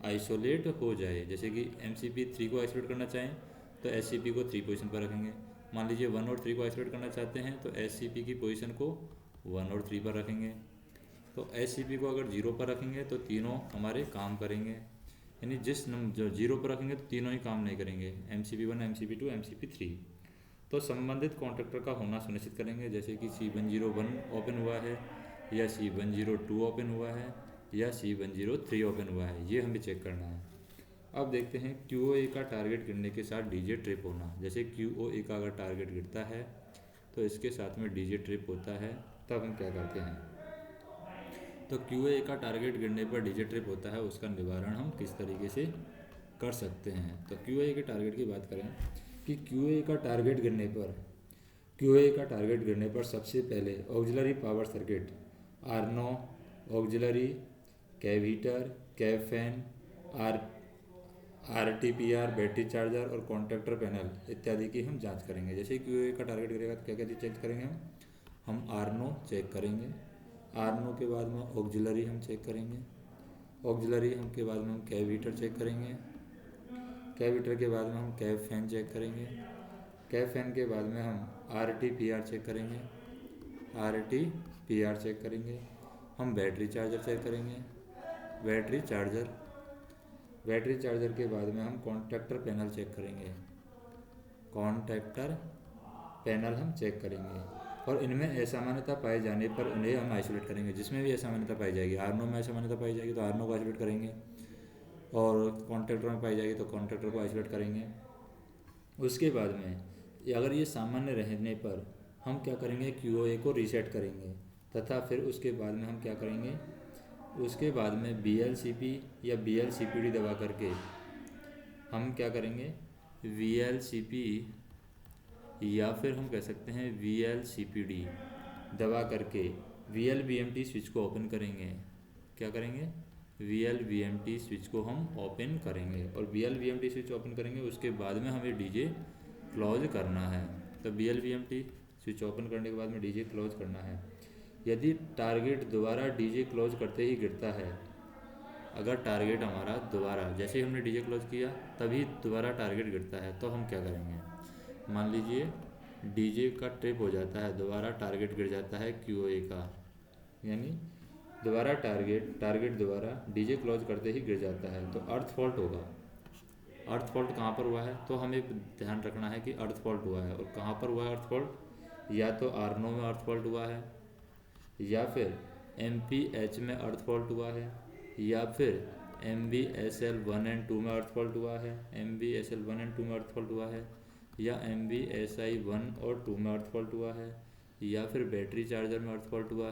आइसोलेट हो जाए। जैसे कि MCP 3 को आइसोलेट करना चाहें तो SCP को 3 पोजीशन पर रखेंगे। मान लीजिए 1 और 3 को आइसोलेट करना चाहते हैं तो SCP की पोजीशन को 1 और 3 पर रखेंगे। तो SCP को अगर 0 पर रखेंगे तो तीनों हमारे काम करेंगे, यानी जो 0 पर रखेंगे तो तीनों ही काम नहीं करेंगे, MCP 1 MCP 2 MCP 3। तो संबंधित कॉन्ट्रैक्टर का होना सुनिश्चित करेंगे, जैसे कि C101 ओपन हुआ है या C102 ओपन हुआ है या C103 ओपन हुआ है, ये हमें चेक करना है। अब देखते हैं QOA का टारगेट गिरने के साथ डीजे ट्रिप होना। जैसे QOA का अगर टारगेट गिरता है तो इसके साथ में डीजे ट्रिप होता है, तब हम क्या करते हैं, तो QA का टारगेट गिरने पर डीजे ट्रिप होता है, उसका निवारण हम किस तरीके से कर सकते हैं। तो QA के टारगेट की बात करें कि QA का टारगेट गिरने पर सबसे पहले ऑक्सिलरी पावर सर्किट आर्नो, auxiliary, cab heater, cab fan, आर RTPR, बैटरी चार्जर और कॉन्टैक्टर पैनल इत्यादि की हम जांच करेंगे। जैसे QA का टारगेट गिरेगा तो क्या क्या चीज़ चेक करेंगे हम आर्नो चेक करेंगे, आर्नो के बाद में ऑक्सिलरी हम चेक करेंगे, ऑक्सिलरी हम के बाद में हम कैव हीटर चेक करेंगे, कैव हीटर के बाद में हम कैव फैन चेक करेंगे, कैव फैन के बाद में हम RTPR चेक करेंगे, RTPR चेक करेंगे, हम बैटरी चार्जर चेक करेंगे, बैटरी चार्जर के बाद में हम कॉन्टैक्टर पैनल चेक करेंगे, कॉन्टैक्टर पैनल हम चेक करेंगे और इनमें असामान्यता पाए जाने पर उन्हें हम आइसोलेट करेंगे। जिसमें भी असामान्यता पाई जाएगी, आर्नो में असामान्यता पाई जाएगी तो आर्नो को आइसोलेट करेंगे और कॉन्टैक्टर में पाई जाएगी तो कॉन्टैक्टर को आइसोलेट करेंगे। उसके बाद में अगर ये सामान्य रहने पर हम क्या करेंगे, QA को रीसेट करेंगे तथा फिर उसके बाद में हम क्या करेंगे, उसके बाद में BLCP या BLCPD दबा करके हम क्या करेंगे, VLCP या फिर हम कह सकते हैं VLCPD दबा करके VLBMT स्विच को ओपन करेंगे। क्या करेंगे, VLBMT स्विच को हम ओपन करेंगे और VLBMT स्विच ओपन करेंगे। उसके बाद में हमें DJ क्लोज करना है। तो VLBMT स्विच ओपन करने के बाद में DJ क्लोज करना है। यदि टारगेट दोबारा DJ क्लोज करते ही गिरता है, अगर टारगेट हमारा दोबारा जैसे ही हमने DJ क्लोज किया तभी दोबारा टारगेट गिरता है तो हम क्या करेंगे, मान लीजिए DJ का ट्रिप हो जाता है, दोबारा टारगेट गिर जाता है QA का, यानी दोबारा टारगेट दोबारा DJ क्लोज करते ही गिर जाता है तो अर्थ फॉल्ट होगा। अर्थ फॉल्ट कहाँ पर हुआ है, तो हमें ध्यान रखना है कि अर्थ फॉल्ट हुआ है और कहाँ पर हुआ है अर्थ फॉल्ट, या तो आर्नो में अर्थ फॉल्ट हुआ है, या फिर MPH में अर्थ फॉल्ट हुआ है, या फिर MBSL 1 एंड 2 में अर्थ फॉल्ट हुआ है, MBSL 1 एंड 2 में अर्थ फॉल्ट हुआ है, या MBSI 1 और 2 में अर्थ फॉल्ट हुआ है, या फिर बैटरी चार्जर में अर्थ फॉल्ट हुआ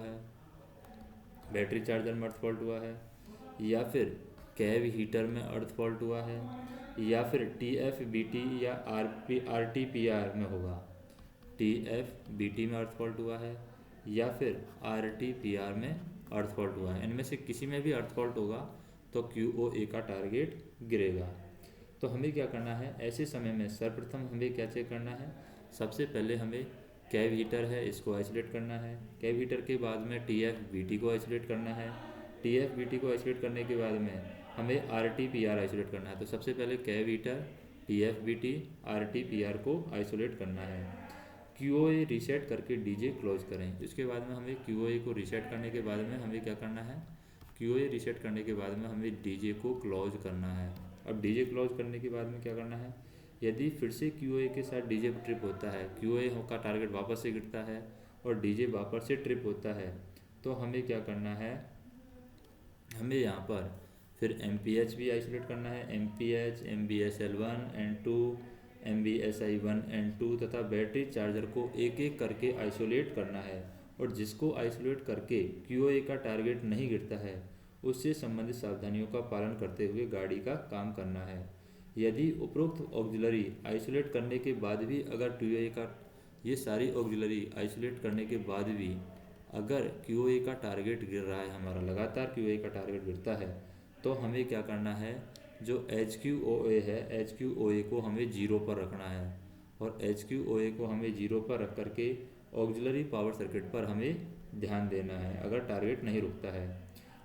है, या फिर कैव हीटर में अर्थ फॉल्ट हुआ है, या फिर TFBT या RTPR में होगा, TFBT में अर्थ फॉल्ट हुआ है, या फिर RTPR में अर्थ फॉल्ट हुआ है। इनमें से किसी में भी अर्थ फॉल्ट होगा तो QOA का टारगेट गिरेगा। तो हमें क्या करना है, ऐसे समय में सर्वप्रथम हमें क्या चेक करना है, सबसे पहले हमें कैव हीटर है इसको आइसोलेट करना है, कैव हीटर के बाद में TFBT को आइसोलेट करना है, TFBT को आइसोलेट करने के बाद में हमें RTPR आइसोलेट करना है। तो सबसे पहले कैव हीटर, TFBT, RTPR को आइसोलेट करना है। QOA रीसेट करके DJ क्लोज करें। इसके बाद में हमें QOA को रीसेट करने के बाद में हमें क्या करना है, QOA रीसेट करने के बाद में हमें DJ को क्लोज करना है। अब DJ क्लोज करने के बाद में क्या करना है, यदि फिर से QOA के साथ DJ ट्रिप होता है, QOA का टारगेट वापस से गिरता है और DJ वापस से ट्रिप होता है, तो हमें क्या करना है, हमें यहाँ पर फिर MPH भी आइसोलेट करना है, MPH, MBSL 1 and 2, MBSI 1 and 2 तथा बैटरी चार्जर को एक एक करके आइसोलेट करना है और जिसको आइसोलेट करके QOA का टारगेट नहीं गिरता है उससे संबंधित सावधानियों का पालन करते हुए गाड़ी का काम करना है। यदि उपरोक्त ऑक्सिलरी आइसोलेट करने के बाद भी अगर QOA का ये सारी ऑक्सिलरी आइसोलेट करने के बाद भी अगर QOA का टारगेट गिर रहा है, हमारा लगातार QOA का टारगेट गिरता है, तो हमें क्या करना है, जो HQOA है HQOA को हमें 0 पर रखना है और HQOA को हमें 0 पर रख करके ऑक्सिलरी पावर सर्किट पर हमें ध्यान देना है अगर टारगेट नहीं रुकता है।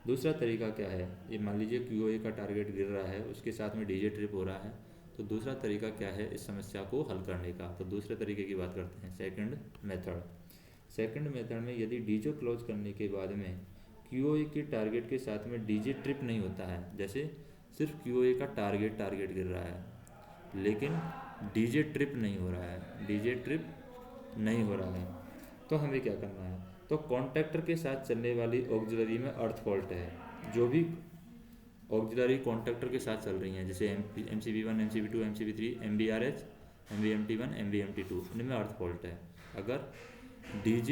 दूसरा तरीका क्या है, ये मान लीजिए QOA का टारगेट गिर रहा है, उसके साथ में DJ ट्रिप हो रहा है, तो दूसरा तरीका क्या है इस समस्या को हल करने का। तो दूसरे तरीके की बात करते हैं, सेकंड मेथड में यदि DJ क्लोज करने के बाद में QOA के टारगेट के साथ में DJ ट्रिप नहीं होता है, जैसे सिर्फ QOA का टारगेट गिर रहा है लेकिन DJ ट्रिप नहीं हो रहा है, तो हमें क्या करना है, तो कॉन्टैक्टर के साथ चलने वाली ऑक्सिलरी में अर्थ फॉल्ट है। जो भी ऑक्सिलरी कॉन्टैक्टर के साथ चल रही हैं जैसे MCB1, MCB2, MCB3, MBRH, MBMT1, MBMT2, इनमें अर्थ फॉल्ट है। अगर DJ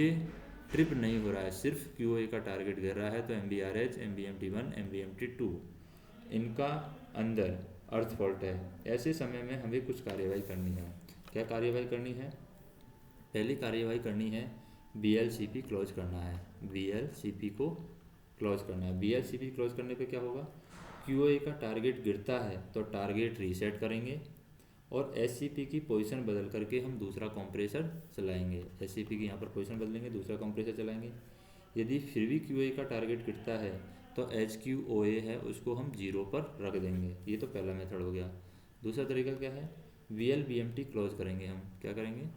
ट्रिप नहीं हो रहा है, सिर्फ QoE का टारगेट गिर रहा है, तो MBRH, MBMT1, MBMT2 इनका अंदर अर्थ फॉल्ट है। ऐसे समय में हमें कुछ कार्यवाही करनी है। क्या कार्यवाही करनी है? पहली कार्यवाही करनी है BLCP क्लोज करना है। BLCP को क्लोज करना है। BLCP क्लोज करने पे क्या होगा? QoE का टारगेट गिरता है तो टारगेट रीसेट करेंगे और SCP की पोजीशन बदल करके हम दूसरा कंप्रेसर चलाएंगे। SCP की यहाँ पर पोजीशन बदलेंगे, दूसरा कंप्रेसर चलाएंगे। यदि फिर भी QoE का टारगेट गिरता है तो HQoA है उसको हम 0 पर रख देंगे। ये तो पहला मेथड हो गया। दूसरा तरीका क्या है? VLBMT क्लोज करेंगे। हम क्या करेंगे?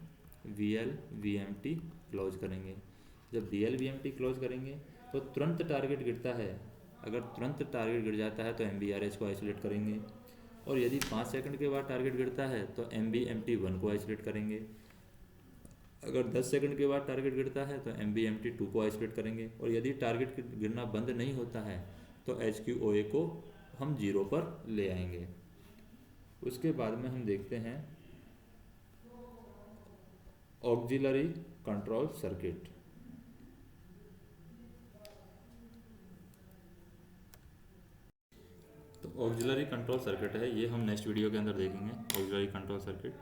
VLBMT क्लोज करेंगे। जब VLBMT क्लोज करेंगे तो तुरंत टारगेट गिरता है, अगर तुरंत टारगेट गिर जाता है तो MBRH को आइसोलेट करेंगे, और यदि 5 सेकंड के बाद टारगेट गिरता है तो MBMT1 को आइसोलेट करेंगे। अगर 10 सेकंड के बाद टारगेट गिरता है तो MBMT2 को आइसोलेट करेंगे, और यदि टारगेट गिरना बंद नहीं होता है तो HQoA को हम 0 पर ले आएंगे। उसके बाद में हम देखते हैं ऑक्सिलरी कंट्रोल सर्किट। तो ऑक्सिलरी कंट्रोल सर्किट है, ये हम नेक्स्ट वीडियो के अंदर देखेंगे ऑक्सिलरी कंट्रोल सर्किट।